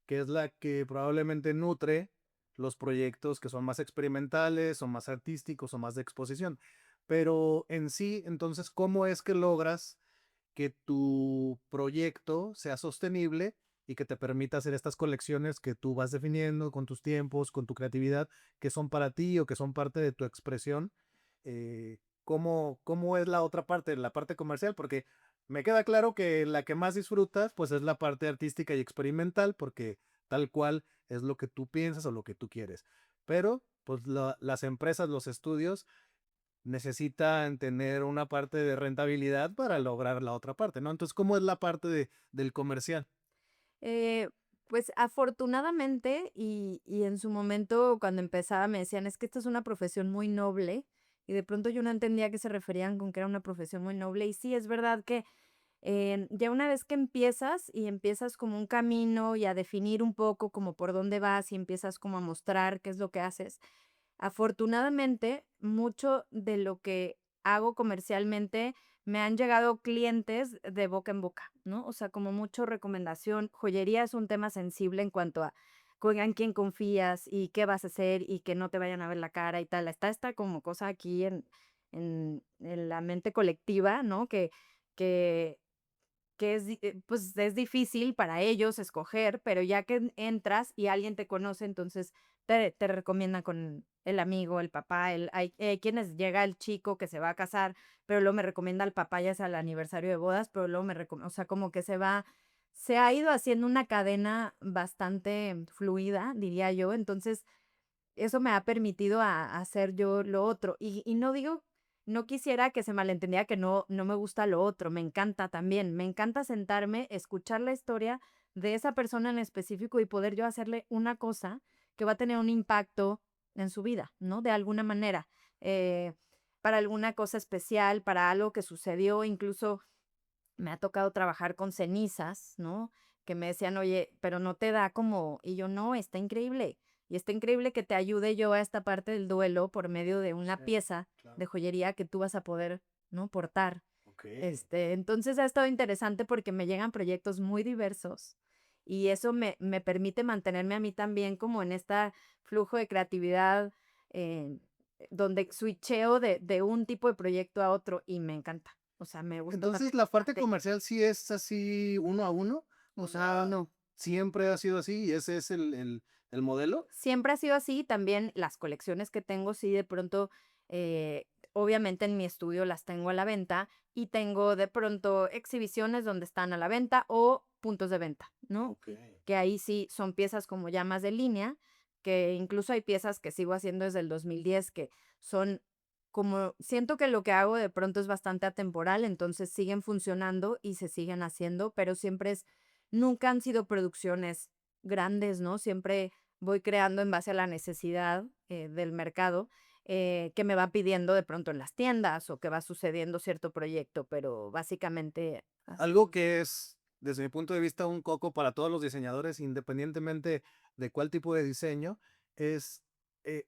que es la que probablemente nutre los proyectos que son más experimentales o más artísticos o más de exposición. Pero en sí, entonces, ¿cómo es que logras que tu proyecto sea sostenible y que te permita hacer estas colecciones que tú vas definiendo con tus tiempos, con tu creatividad, que son para ti o que son parte de tu expresión? ¿Cómo es la otra parte, la parte comercial? Porque me queda claro que la que más disfrutas, pues es la parte artística y experimental, porque tal cual es lo que tú piensas o lo que tú quieres. Pero, pues las empresas, los estudios, necesitan tener una parte de rentabilidad para lograr la otra parte, ¿no? Entonces, ¿cómo es la parte del comercial? Eh, pues afortunadamente, y en su momento cuando empezaba me decían, es que esta es una profesión muy noble, y de pronto yo no entendía a qué se referían con que era una profesión muy noble, y sí, es verdad que ya una vez que empiezas y empiezas como un camino y a definir un poco como por dónde vas y empiezas como a mostrar qué es lo que haces, afortunadamente, mucho de lo que hago comercialmente me han llegado clientes de boca en boca, ¿no? O sea, como mucho recomendación. Joyería es un tema sensible en cuanto a en quién confías y qué vas a hacer y que no te vayan a ver la cara y tal. Está esta como cosa aquí en la mente colectiva, ¿no? Que pues, es difícil para ellos escoger, pero ya que entras y alguien te conoce, entonces te recomiendan con el amigo, el papá, hay quienes llega el chico que se va a casar, pero luego me recomienda al papá, ya sea el aniversario de bodas, pero luego o sea, como que se ha ido haciendo una cadena bastante fluida, diría yo. Entonces, eso me ha permitido a hacer yo lo otro. Y no digo, no quisiera que se malentendiera que no me gusta lo otro, me encanta también, me encanta sentarme, escuchar la historia de esa persona en específico y poder yo hacerle una cosa que va a tener un impacto en su vida, ¿no? De alguna manera, para alguna cosa especial, para algo que sucedió, incluso me ha tocado trabajar con cenizas, ¿no? Que me decían: "Oye, pero no te da como", y yo: "No, está increíble, y está increíble que te ayude yo a esta parte del duelo por medio de una Sí, pieza claro. de joyería que tú vas a poder, ¿no? Portar". Ok. Entonces ha estado interesante porque me llegan proyectos muy diversos y eso me permite mantenerme a mí también como en esta flujo de creatividad, eh, donde switcheo de un tipo de proyecto a otro y me encanta. O sea, me gusta Entonces, también ¿la parte bastante. comercial sí es así uno a uno? O sea, No, ¿siempre ha sido así y ese es el modelo? siempre ha sido así, también las colecciones que tengo, sí, de pronto, obviamente en mi estudio las tengo a la venta y tengo de pronto exhibiciones donde están a la venta o puntos de venta, ¿no? Ok. Que ahí sí son piezas como ya más de línea, que incluso hay piezas que sigo haciendo desde el 2010 que son como, siento que lo que hago de pronto es bastante atemporal, entonces siguen funcionando y se siguen haciendo, pero siempre es, nunca han sido producciones grandes, ¿no? Siempre voy creando en base a la necesidad, del mercado, que me va pidiendo de pronto en las tiendas o que va sucediendo cierto proyecto, pero básicamente así Algo funciona. que es, desde mi punto de vista, un coco para todos los diseñadores, independientemente de cuál tipo de diseño, es,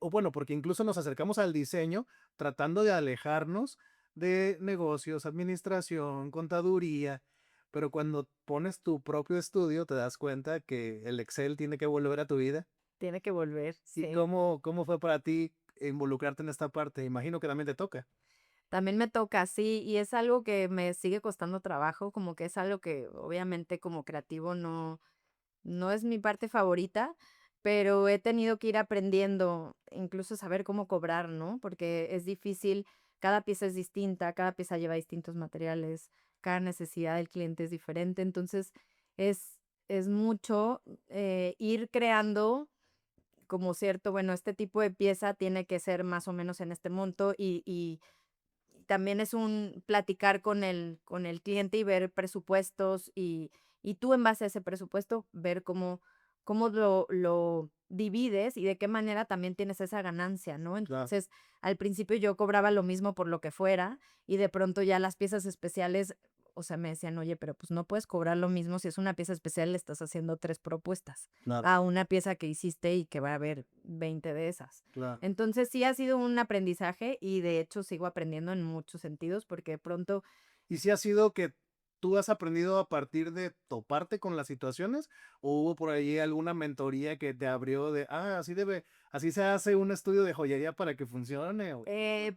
o bueno, porque incluso nos acercamos al diseño tratando de alejarnos de negocios, administración, contaduría, pero cuando pones tu propio estudio te das cuenta que el Excel tiene que volver a tu vida. Tiene que volver, ¿Y sí. cómo fue para ti involucrarte en esta parte? Imagino que también te toca. También me toca, sí, y es algo que me sigue costando trabajo, como que es algo que obviamente como creativo no es mi parte favorita, pero he tenido que ir aprendiendo, incluso saber cómo cobrar, ¿no? Porque es difícil, cada pieza es distinta, cada pieza lleva distintos materiales, cada necesidad del cliente es diferente, entonces es mucho ir creando como cierto, bueno, este tipo de pieza tiene que ser más o menos en este monto y también es un platicar con el cliente y ver presupuestos y tú en base a ese presupuesto ver cómo lo divides y de qué manera también tienes esa ganancia, ¿no? Claro. Entonces, al principio yo cobraba lo mismo por lo que fuera y de pronto ya las piezas especiales, o sea, me decían: "Oye, pero pues no puedes cobrar lo mismo si es una pieza especial, le estás haciendo 3 propuestas, Claro, a una pieza que hiciste y que va a haber 20 de esas". claro. Entonces, sí ha sido un aprendizaje y, de hecho, sigo aprendiendo en muchos sentidos, porque de pronto, ¿Y si ha sido que tú has aprendido a partir de toparte con las situaciones? ¿O hubo por ahí alguna mentoría que te abrió de, así se hace un estudio de joyería para que funcione?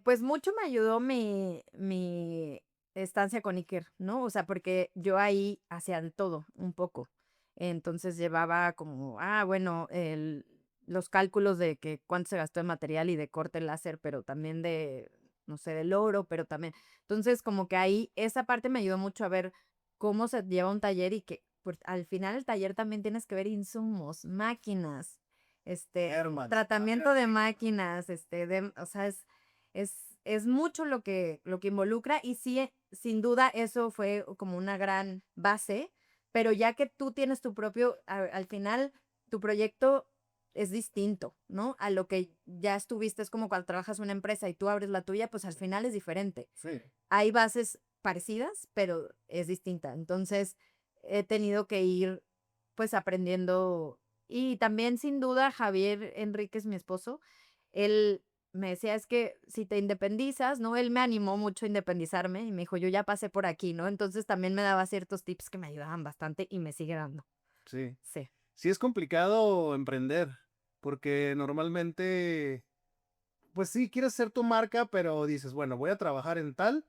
pues, mucho me ayudó mi estancia con Iker, ¿no? O sea, porque yo ahí hacía de todo, un poco. Entonces, llevaba como, bueno, los cálculos de que cuánto se gastó en material y de corte láser, pero también de, no sé, del oro, pero también entonces, como que ahí esa parte me ayudó mucho a ver cómo se lleva un taller y que, pues, al final el taller también tienes que ver insumos, máquinas, Hermano. tratamiento de máquinas, o sea, es mucho lo que involucra y sí, sin duda eso fue como una gran base, pero ya que tú tienes tu propio, al final tu proyecto es distinto, ¿no? A lo que ya estuviste, es como cuando trabajas en una empresa y tú abres la tuya, pues al final es diferente. Sí. Hay bases parecidas, pero es distinta. Entonces, he tenido que ir, pues, aprendiendo. Y también, sin duda, Javier Enríquez, mi esposo, él me decía: "Es que si te independizas", ¿no? Él me animó mucho a independizarme y me dijo: "Yo ya pasé por aquí", ¿no? Entonces, también me daba ciertos tips que me ayudaban bastante y me sigue dando. Sí. Sí. Sí es complicado emprender, porque normalmente, pues sí, quieres hacer tu marca, pero dices, bueno, voy a trabajar en tal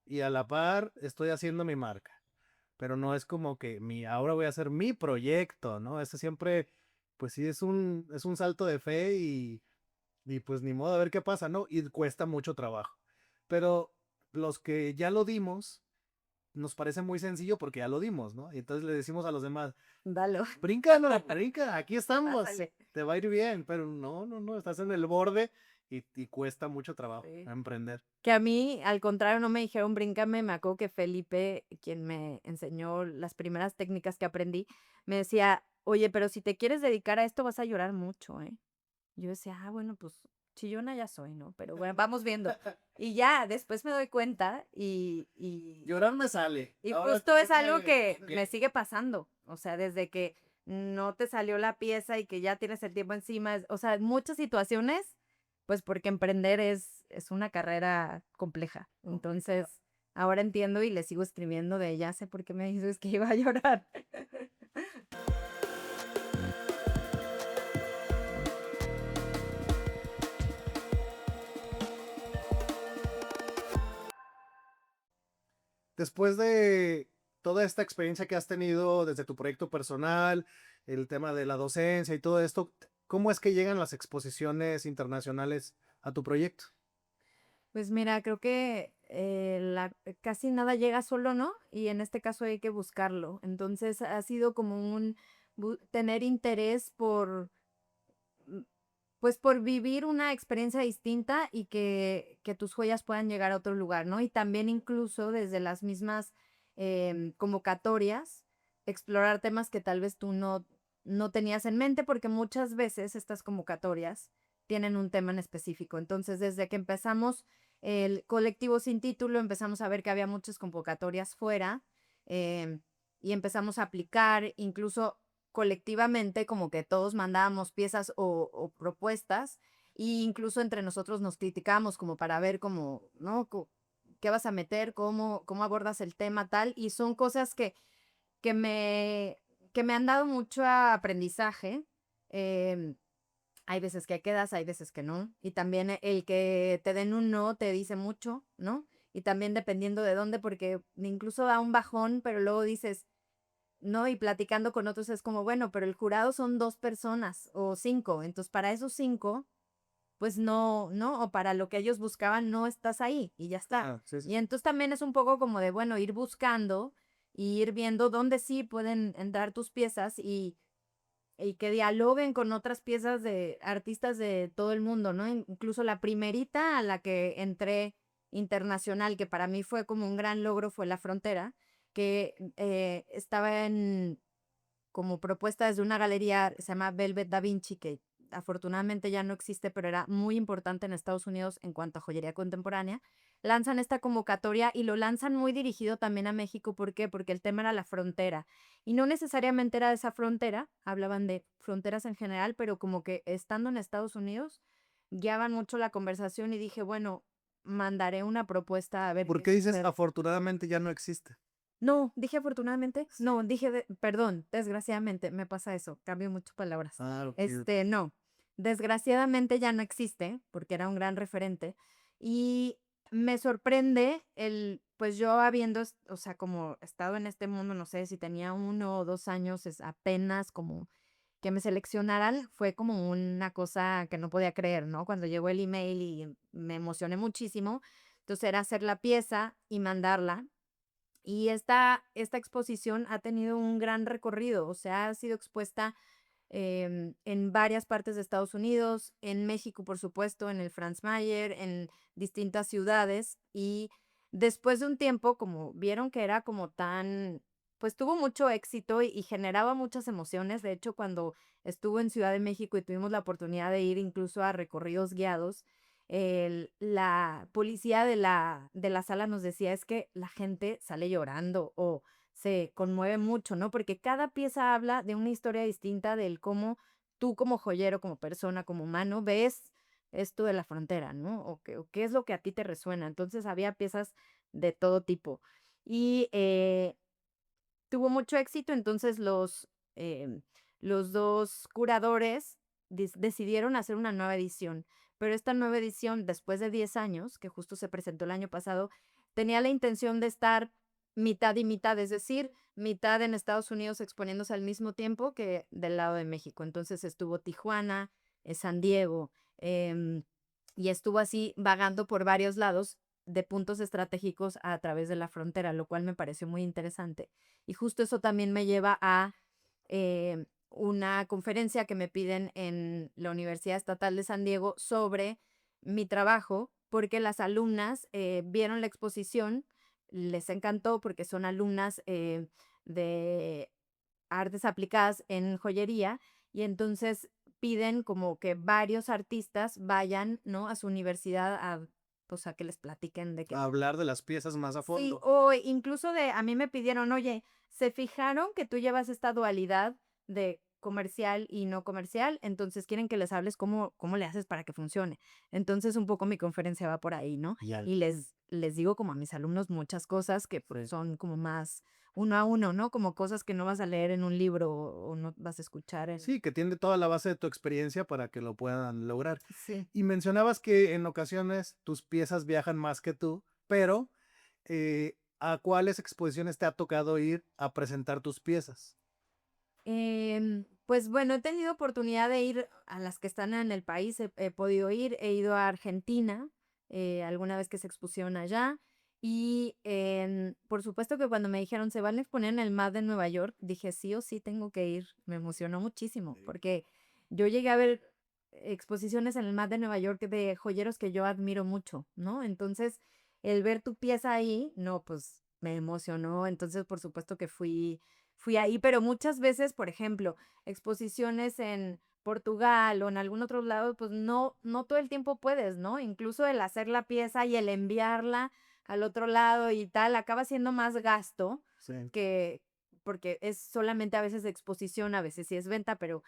y a la par estoy haciendo mi marca. Pero no es como que ahora voy a hacer mi proyecto, ¿no? Ese siempre, pues sí, es un salto de fe y pues ni modo, a ver qué pasa, ¿no? Y cuesta mucho trabajo. Pero los que ya lo dimos, nos parece muy sencillo porque ya lo dimos, ¿no? Y entonces le decimos a los demás, Dalo, brinca, no, brinca, aquí estamos, pásale. te va a ir bien, pero no, estás en el borde y cuesta mucho trabajo Sí. emprender. Que a mí, al contrario, no me dijeron bríncame, me acuerdo que Felipe, quien me enseñó las primeras técnicas que aprendí, me decía, oye, pero si te quieres dedicar a esto vas a llorar mucho, ¿eh? Yo decía, bueno, pues chillona ya soy, ¿no? Pero bueno, vamos viendo. Y ya, después me doy cuenta Llorar me sale. y Ahora justo es algo déjame- que me sigue pasando. O sea, desde que no te salió la pieza y que ya tienes el tiempo encima, o sea, muchas situaciones, pues porque emprender es una carrera compleja. Entonces, ahora entiendo y le sigo escribiendo de ya sé por qué me dices que iba a llorar. Después de toda esta experiencia que has tenido desde tu proyecto personal, el tema de la docencia y todo esto, ¿cómo es que llegan las exposiciones internacionales a tu proyecto? Pues mira, creo que casi nada llega solo, ¿no? Y en este caso hay que buscarlo. Entonces ha sido como tener interés mm, pues por vivir una experiencia distinta y que tus joyas puedan llegar a otro lugar, ¿no? Y también incluso desde las mismas convocatorias, explorar temas que tal vez tú no tenías en mente, porque muchas veces estas convocatorias tienen un tema en específico. Entonces, desde que empezamos el colectivo Sin Título, empezamos a ver que había muchas convocatorias fuera em, y empezamos a aplicar, incluso colectivamente como que todos mandábamos piezas o propuestas e incluso entre nosotros nos criticábamos como para ver cómo, ¿no? ¿Qué vas a meter? ¿Cómo abordas el tema tal? Y son cosas que me, que me han dado mucho aprendizaje. em, Hay veces que quedas, hay veces que no. Y también el que te den un no te dice mucho, ¿no? Y también dependiendo de dónde, porque incluso da un bajón, pero luego dices, no, y platicando con otros es como, bueno, pero el jurado son 2 personas o 5, entonces para esos 5, pues no, o para lo que ellos buscaban no estás ahí y ya está. Ah, sí, sí. Y entonces también es un poco como de, bueno, ir buscando y ir viendo dónde sí pueden entrar tus piezas y que dialoguen con otras piezas de artistas de todo el mundo, ¿no? Incluso la primerita a la que entré internacional, que para mí fue como un gran logro, fue La Frontera, que estaba como propuesta desde una galería que se llama Velvet Da Vinci, que afortunadamente ya no existe, pero era muy importante en Estados Unidos en cuanto a joyería contemporánea. Lanzan esta convocatoria y lo lanzan muy dirigido también a México. ¿Por qué? Porque el tema era la frontera. Y no necesariamente era esa frontera, hablaban de fronteras en general, pero como que estando en Estados Unidos, guiaban mucho la conversación y dije, bueno, mandaré una propuesta a ver ¿Por qué qué dices sucede. afortunadamente ya no existe? No, dije afortunadamente. No, dije, perdón, desgraciadamente, me pasa eso, cambio mucho palabras. Ah, ok. No, desgraciadamente ya no existe, porque era un gran referente. Y me sorprende pues yo habiendo, o sea, como estado en este mundo, no sé si tenía 1 o 2 años, es apenas como que me seleccionaran, fue como una cosa que no podía creer, ¿no? Cuando llegó el email y me emocioné muchísimo. Entonces era hacer la pieza y mandarla. Y esta exposición ha tenido un gran recorrido, o sea, ha sido expuesta en varias partes de Estados Unidos, en México, por supuesto, en el Franz Mayer, en distintas ciudades. Y después de un tiempo, como vieron que era como tan, pues tuvo mucho éxito y generaba muchas emociones. De hecho, cuando estuvo en Ciudad de México y tuvimos la oportunidad de ir incluso a recorridos guiados, la policía de la sala nos decía es que la gente sale llorando o se conmueve mucho, ¿no? Porque cada pieza habla de una historia distinta del cómo tú como joyero, como persona, como humano, ves esto de la frontera, ¿no? O qué es lo que a ti te resuena. Entonces había piezas de todo tipo. Y tuvo mucho éxito, entonces los dos curadores decidieron hacer una nueva edición. Pero esta nueva edición, después de 10 años, que justo se presentó el año pasado, tenía la intención de estar mitad y mitad, es decir, mitad en Estados Unidos exponiéndose al mismo tiempo que del lado de México. Entonces estuvo Tijuana, San Diego, y estuvo así vagando por varios lados. de puntos estratégicos a través de la frontera, lo cual me pareció muy interesante. Y justo eso también me lleva a una conferencia que me piden en la Universidad Estatal de San Diego sobre mi trabajo, porque las alumnas vieron la exposición, les encantó porque son alumnas de artes aplicadas en joyería y entonces piden como que varios artistas vayan, ¿no? A su universidad a, pues, a que les platiquen de qué. A hablar de las piezas más a Sí, fondo. o incluso a mí me pidieron, oye, ¿se fijaron que tú llevas esta dualidad de comercial y no comercial? Entonces quieren que les hables cómo le haces para que funcione. Entonces un poco mi conferencia va por ahí, ¿no? Ya. Y les digo como a mis alumnos muchas cosas que pues, Sí. son como más uno a uno, ¿no? Como cosas que no vas a leer en un libro o no vas a escuchar en... Sí, que tiene toda la base de tu experiencia para que lo puedan lograr. Sí. Y mencionabas que en ocasiones tus piezas viajan más que tú, pero ¿a cuáles exposiciones te ha tocado ir a presentar tus piezas? Pues bueno, he tenido oportunidad de ir a las que están en el país, he podido ir, he ido a Argentina, alguna vez que se expusieron allá, y por supuesto que cuando me dijeron se van a exponer en el MAD de Nueva York, dije sí o sí tengo que ir, me emocionó muchísimo, Sí. porque yo llegué a ver exposiciones en el MAD de Nueva York de joyeros que yo admiro mucho, ¿no? Entonces, el ver tu pieza ahí, no, pues me emocionó, entonces por supuesto que fui ahí, pero muchas veces, por ejemplo, exposiciones en Portugal o en algún otro lado, pues no todo el tiempo puedes, ¿no? Incluso el hacer la pieza y el enviarla al otro lado y tal, acaba siendo más gasto Sí. que porque es solamente a veces exposición, a veces sí es venta, pero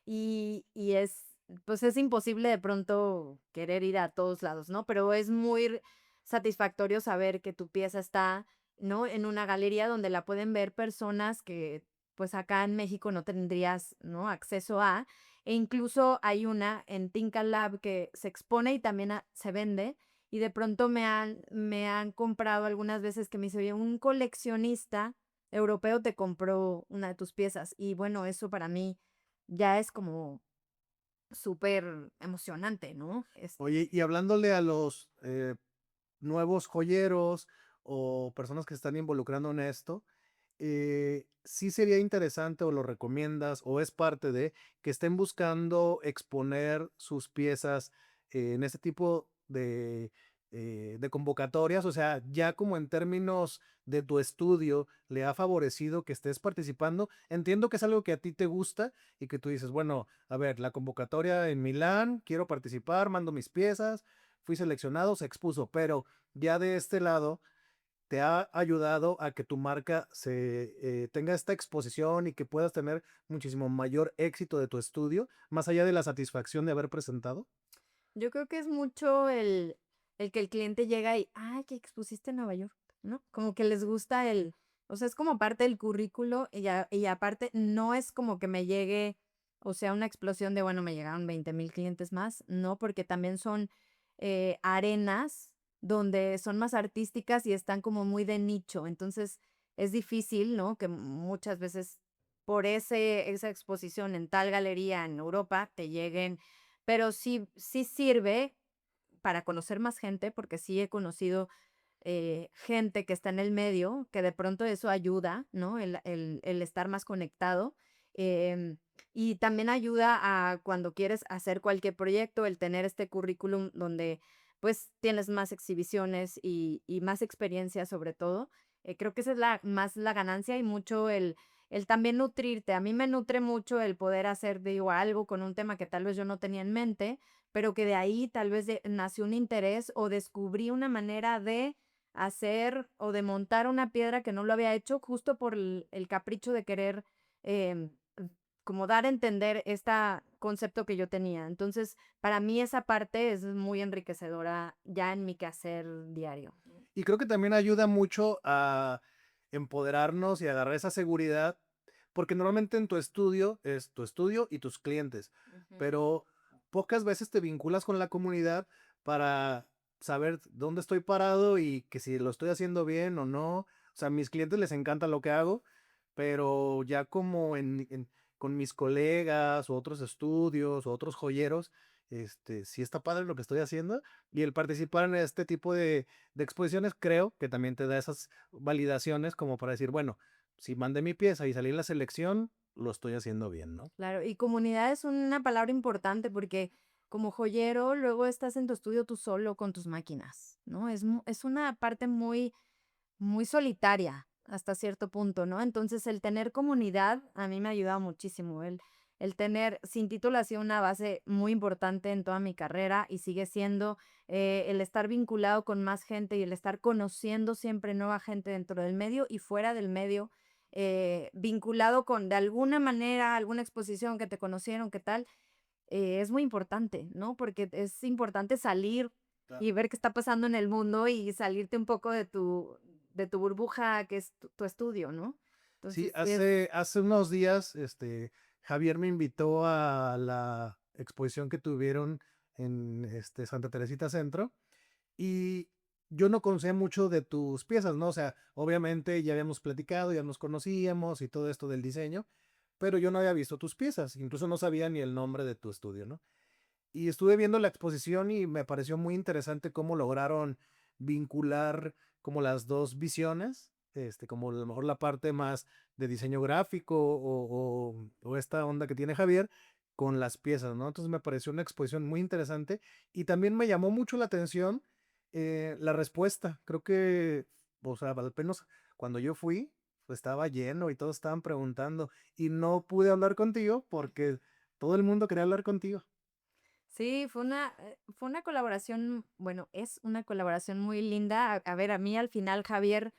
y es, pues es imposible de pronto querer ir a todos lados, ¿no? Pero es muy satisfactorio saber que tu pieza está, ¿no? En una galería donde la pueden ver personas que, pues, acá en México no tendrías, ¿no? Acceso a. E incluso hay una en Tinka Lab que se expone y también se vende. Y de pronto me han comprado algunas veces que me dice, oye, un coleccionista europeo te compró una de tus piezas. Y bueno, eso para mí ya es como súper emocionante, ¿no? Oye, y hablándole a los nuevos joyeros o personas que se están involucrando en esto, sí sería interesante o lo recomiendas o es parte de que estén buscando exponer sus piezas en este tipo de convocatorias, o sea, ya como en términos de tu estudio, le ha favorecido que estés participando. Entiendo que es algo que a ti te gusta y que tú dices, bueno, a ver, la convocatoria en Milán, quiero participar, mando mis piezas, fui seleccionado, se expuso, pero ya de este lado te ha ayudado a que tu marca tenga esta exposición y que puedas tener muchísimo mayor éxito de tu estudio, más allá de la satisfacción de haber presentado. Yo creo que es mucho el que el cliente llega y, ay, que expusiste en Nueva York, ¿no? Como que les gusta o sea, es como parte del currículo y aparte no es como que me llegue, o sea, una explosión de, bueno, me llegaron 20,000 clientes más, no, porque también son arenas donde son más artísticas y están como muy de nicho, entonces es difícil, ¿no? Que muchas veces por esa exposición en tal galería en Europa te lleguen, pero sí sirve para conocer más gente, porque sí he conocido, gente que está en el medio, que de pronto eso ayuda, ¿no? El estar más conectado, y también ayuda a cuando quieres hacer cualquier proyecto, el tener este currículum donde, pues, tienes más exhibiciones y más experiencia, sobre todo. Creo que esa es la ganancia y mucho el también nutrirte. A mí me nutre mucho el poder hacer, digo, algo con un tema que tal vez yo no tenía en mente, pero que de ahí tal vez nació un interés o descubrí una manera de hacer o de montar una piedra que no lo había hecho justo por el capricho de querer em, como dar a entender este concepto que yo tenía. Entonces, para mí esa parte es muy enriquecedora ya en mi quehacer diario. Y creo que también ayuda mucho a empoderarnos y agarrar esa seguridad, porque normalmente en tu estudio es tu estudio y tus clientes, Ujú. pero pocas veces te vinculas con la comunidad para saber dónde estoy parado y que si lo estoy haciendo bien o no. O sea, a mis clientes les encanta lo que hago, pero ya como con mis colegas o otros estudios o otros joyeros, sí está padre lo que estoy haciendo y el participar en este tipo de exposiciones creo que también te da esas validaciones como para decir, bueno, si mandé mi pieza y salí en la selección, lo estoy haciendo bien, ¿no? Claro, y comunidad es una palabra importante porque como joyero luego estás en tu estudio tú solo con tus máquinas, ¿no? Es una parte muy, muy solitaria hasta cierto punto, ¿no? Entonces el tener comunidad a mí me ha ayudado muchísimo. El tener, sin título, ha sido una base muy importante en toda mi carrera y sigue siendo el estar vinculado con más gente y el estar conociendo siempre nueva gente dentro del medio y fuera del medio vinculado con, de alguna manera, alguna exposición que te conocieron, qué tal, es muy importante, ¿no? Porque es importante salir Claro. y ver qué está pasando en el mundo y salirte un poco de tu burbuja que es tu estudio, ¿no? Sí, Entonces, hace unos días, Javier me invitó a la exposición que tuvieron en Santa Teresita Centro y yo no conocía mucho de tus piezas, ¿no? O sea, obviamente ya habíamos platicado, ya nos conocíamos y todo esto del diseño, pero yo no había visto tus piezas, incluso no sabía ni el nombre de tu estudio, ¿no? Y estuve viendo la exposición y me pareció muy interesante cómo lograron vincular como las dos visiones, como a lo mejor la parte más de diseño gráfico o esta onda que tiene Javier con las piezas, ¿no? Entonces me pareció una exposición muy interesante y también me llamó mucho la atención la respuesta. Creo que, o sea, al menos cuando yo fui, pues estaba lleno y todos estaban preguntando y no pude hablar contigo porque todo el mundo quería hablar contigo. sí, fue una colaboración, bueno, es una colaboración muy linda. A ver, a mí al final, Javier,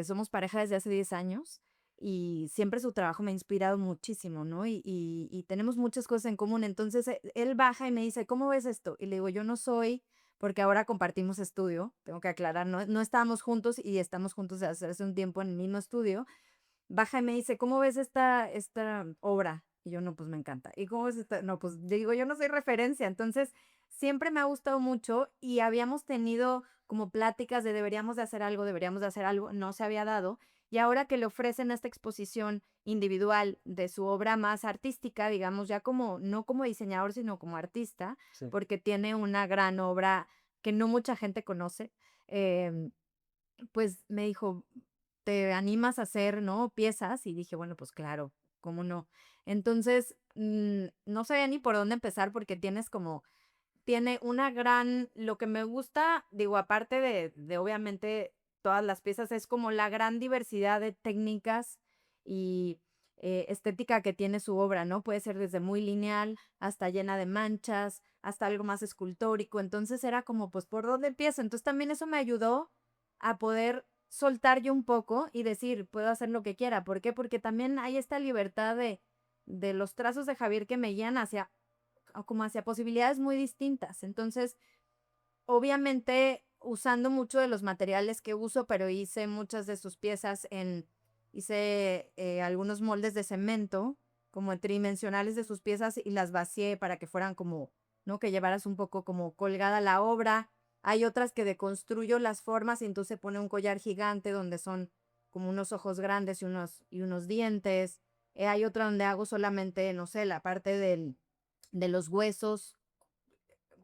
somos pareja desde hace 10 años y siempre su trabajo me ha inspirado muchísimo, ¿no? Y tenemos muchas cosas en común. Entonces, él baja y me dice, ¿cómo ves esto? Y le digo, yo no soy, porque ahora compartimos estudio, tengo que aclarar, no estábamos juntos y estamos juntos desde hace un tiempo en el mismo estudio. Baja y me dice, ¿cómo ves esta obra? Y yo, no, pues me encanta. ¿Y cómo ves esta? No, pues digo, yo no soy referencia. Entonces, siempre me ha gustado mucho y habíamos tenido como pláticas de deberíamos de hacer algo, no se había dado. Y ahora que le ofrecen esta exposición individual de su obra más artística, digamos, ya como, no como diseñador, sino como artista, Sí. porque tiene una gran obra que no mucha gente conoce, em, pues me dijo, ¿te animas a hacer, no, piezas? Y dije, bueno, pues claro, ¿cómo no? Entonces, no sabía ni por dónde empezar porque tiene una gran, lo que me gusta, digo, aparte de obviamente todas las piezas, es como la gran diversidad de técnicas y estética que tiene su obra, ¿no? Puede ser desde muy lineal hasta llena de manchas, hasta algo más escultórico. Entonces era como, pues, ¿por dónde empiezo? Entonces también eso me ayudó a poder soltar yo un poco y decir, puedo hacer lo que quiera. ¿Por qué? Porque también hay esta libertad de los trazos de Javier que me guían hacia o como hacia posibilidades muy distintas. Entonces, obviamente, usando mucho de los materiales que uso, pero hice muchas de sus piezas hice algunos moldes de cemento, como tridimensionales de sus piezas y las vacié para que fueran como, ¿no? Que llevaras un poco como colgada la obra. Hay otras que deconstruyo las formas y entonces se pone un collar gigante donde son como unos ojos grandes y unos dientes. Hay otra donde hago solamente, no sé, la parte de los huesos,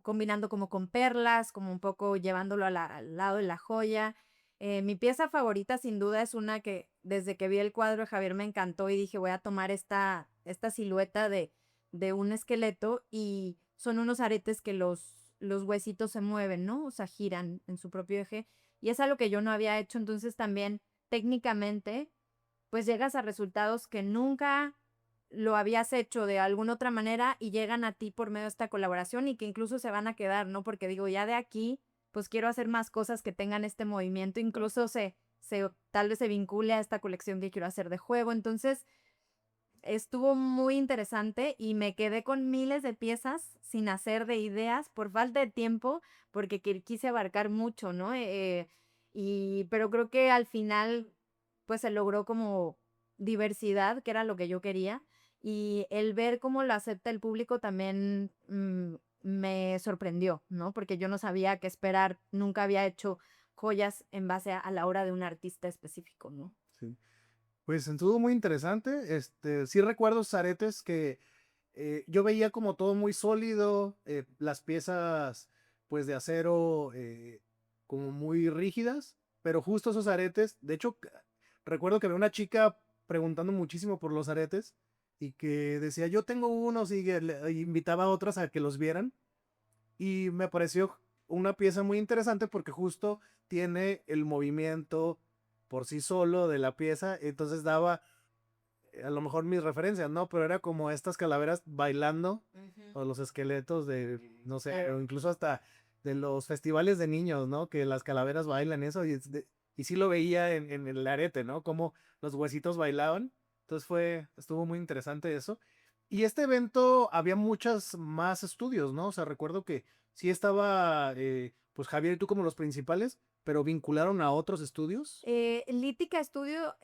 combinando como con perlas, como un poco llevándolo al lado de la joya. Mi pieza favorita sin duda es una que desde que vi el cuadro de Javier me encantó y dije voy a tomar esta silueta de un esqueleto y son unos aretes que los huesitos se mueven, ¿no? O sea, giran en su propio eje y es algo que yo no había hecho, entonces también técnicamente pues llegas a resultados que nunca lo habías hecho de alguna otra manera y llegan a ti por medio de esta colaboración y que incluso se van a quedar, ¿no? Porque digo, ya de aquí, pues quiero hacer más cosas que tengan este movimiento, incluso tal vez se vincule a esta colección que quiero hacer de juego. Entonces, estuvo muy interesante y me quedé con miles de piezas sin hacer de ideas por falta de tiempo, porque quise abarcar mucho, ¿no? Pero creo que al final, pues se logró como diversidad, que era lo que yo quería, y el ver cómo lo acepta el público también me sorprendió, ¿no? Porque yo no sabía qué esperar, nunca había hecho joyas en base a la obra de un artista específico, ¿no? Sí. Pues estuvo muy interesante. Sí recuerdo esos aretes que yo veía como todo muy sólido, las piezas pues de acero como muy rígidas, pero justo esos aretes, de hecho, recuerdo que había una chica preguntando muchísimo por los aretes y que decía, yo tengo unos y que invitaba a otras a que los vieran y me pareció una pieza muy interesante porque justo tiene el movimiento por sí solo de la pieza, entonces daba a lo mejor mis referencias, ¿no? Pero era como estas calaveras bailando Ujú. o los esqueletos de, no sé, Claro. o incluso hasta de los festivales de niños, ¿no? Que las calaveras bailan eso y, y sí lo veía en el arete, ¿no? Como los huesitos bailaban. Entonces estuvo muy interesante eso. Y este evento había muchas más estudios, ¿no? O sea, recuerdo que sí estaba, pues Javier y tú como los principales, pero vincularon a otros estudios. Lítica Studio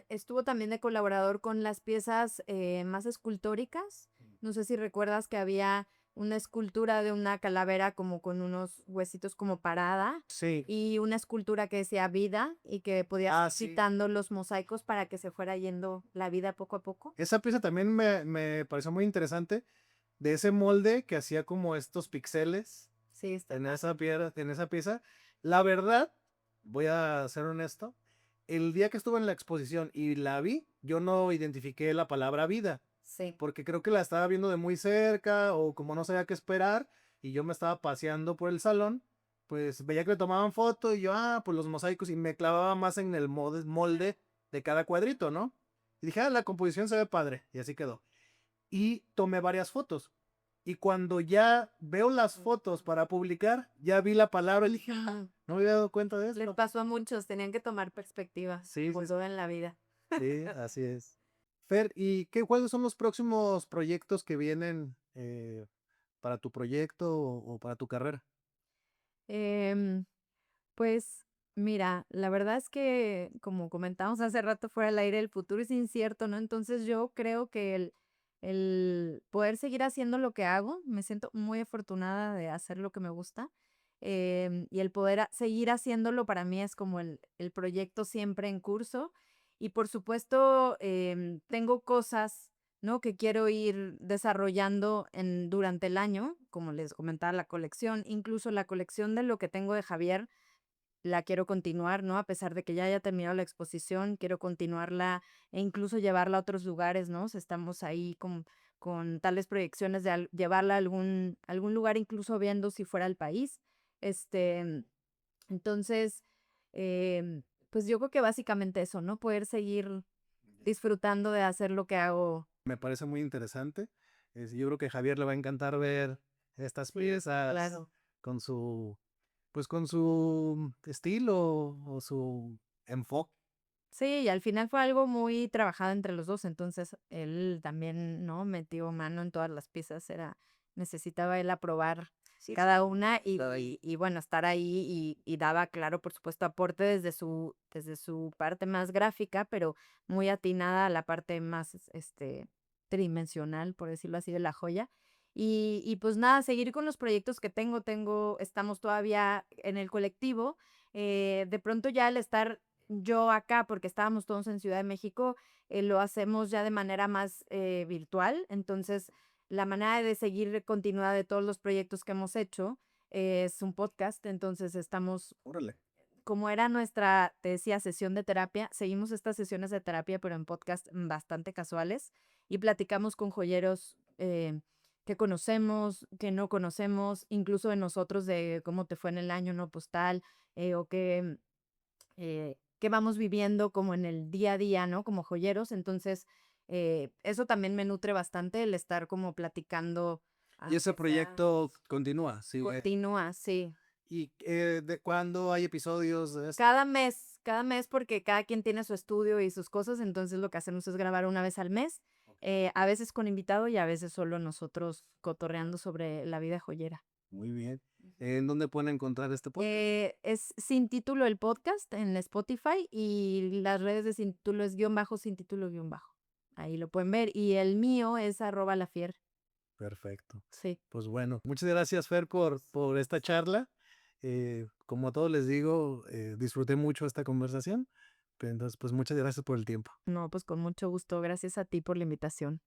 estuvo también de colaborador con las piezas más escultóricas. No sé si recuerdas que había una escultura de una calavera como con unos huesitos como parada Sí. y una escultura que decía vida y que podías Ah, ir sí. quitando los mosaicos para que se fuera yendo la vida poco a poco. Esa pieza también me pareció muy interesante, de ese molde que hacía como estos pixeles Sí, está en padre. esa piedra, en esa pieza. La verdad, voy a ser honesto, el día que estuve en la exposición y la vi, yo no identifiqué la palabra vida, Sí. porque creo que la estaba viendo de muy cerca o como no sabía qué esperar y yo me estaba paseando por el salón, pues veía que le tomaban foto y yo, pues los mosaicos y me clavaba más en el molde de cada cuadrito, ¿no? Y dije, la composición se ve padre y así quedó. Y tomé varias fotos. Y cuando ya veo las fotos para publicar, ya vi la palabra y dije, no me había dado cuenta de Les esto. pasó a muchos, tenían que tomar perspectiva, Sí, como sí, todo en la vida. sí, así es. Fer, ¿y cuáles son los próximos proyectos que vienen para tu proyecto o para tu carrera? Em, Pues mira, la verdad es que, como comentamos hace rato fuera del aire, el futuro es incierto, ¿no? Entonces yo creo que el poder seguir haciendo lo que hago, me siento muy afortunada de hacer lo que me gusta, y el poder seguir haciéndolo para mí es como el proyecto siempre en curso. Y por supuesto, tengo cosas, ¿no? Que quiero ir desarrollando durante el año, como les comentaba, la colección, incluso la colección de lo que tengo de Javier la quiero continuar, ¿no? A pesar de que ya haya terminado la exposición, quiero continuarla e incluso llevarla a otros lugares, ¿no? O sea, estamos ahí con tales proyecciones de llevarla a algún lugar, incluso viendo si fuera el país. Este, entonces, pues yo creo que básicamente eso, ¿no? Poder seguir disfrutando de hacer lo que hago. Me parece muy interesante. Yo creo que a Javier le va a encantar ver estas piezas Claro. con pues con su estilo o su enfoque. Sí, y al final fue algo muy trabajado entre los dos, entonces él también, ¿no? Metió mano en todas las piezas, necesitaba él aprobar Sí, cada una todo ahí. y bueno, estar ahí y daba, claro, por supuesto, aporte desde su parte más gráfica, pero muy atinada a la parte más, tridimensional, por decirlo así, de la joya. Y pues nada, seguir con los proyectos que estamos todavía en el colectivo. De pronto ya al estar yo acá, porque estábamos todos en Ciudad de México, lo hacemos ya de manera más virtual. Entonces, la manera de seguir continuidad de todos los proyectos que hemos hecho es un podcast. Entonces, estamos, Órale. como era nuestra, te decía, sesión de terapia, seguimos estas sesiones de terapia, pero en podcast bastante casuales y platicamos con joyeros que conocemos, que no conocemos, incluso de nosotros, de cómo te fue en el año no postal o qué vamos viviendo como en el día a día, ¿no? Como joyeros. Entonces, eso también me nutre bastante el estar como platicando, Y ese aunque sea proyecto continúa, sí. continúa, sí. ¿Y de cuándo hay episodios de esto? Cada mes porque cada quien tiene su estudio y sus cosas, entonces lo que hacemos es grabar una vez al mes, a veces con invitado y a veces solo nosotros cotorreando sobre la vida joyera. Muy bien. ¿En dónde pueden encontrar este podcast? Es Sin Título el podcast en Spotify y las redes de Sin Título es guión bajo, sin título guión bajo. Ahí lo pueden ver. Y el mío es @lafier. Perfecto. Sí. Pues bueno, muchas gracias Fer por esta charla. Como a todos les digo, disfruté mucho esta conversación. Entonces, pues muchas gracias por el tiempo. No, pues con mucho gusto. Gracias a ti por la invitación.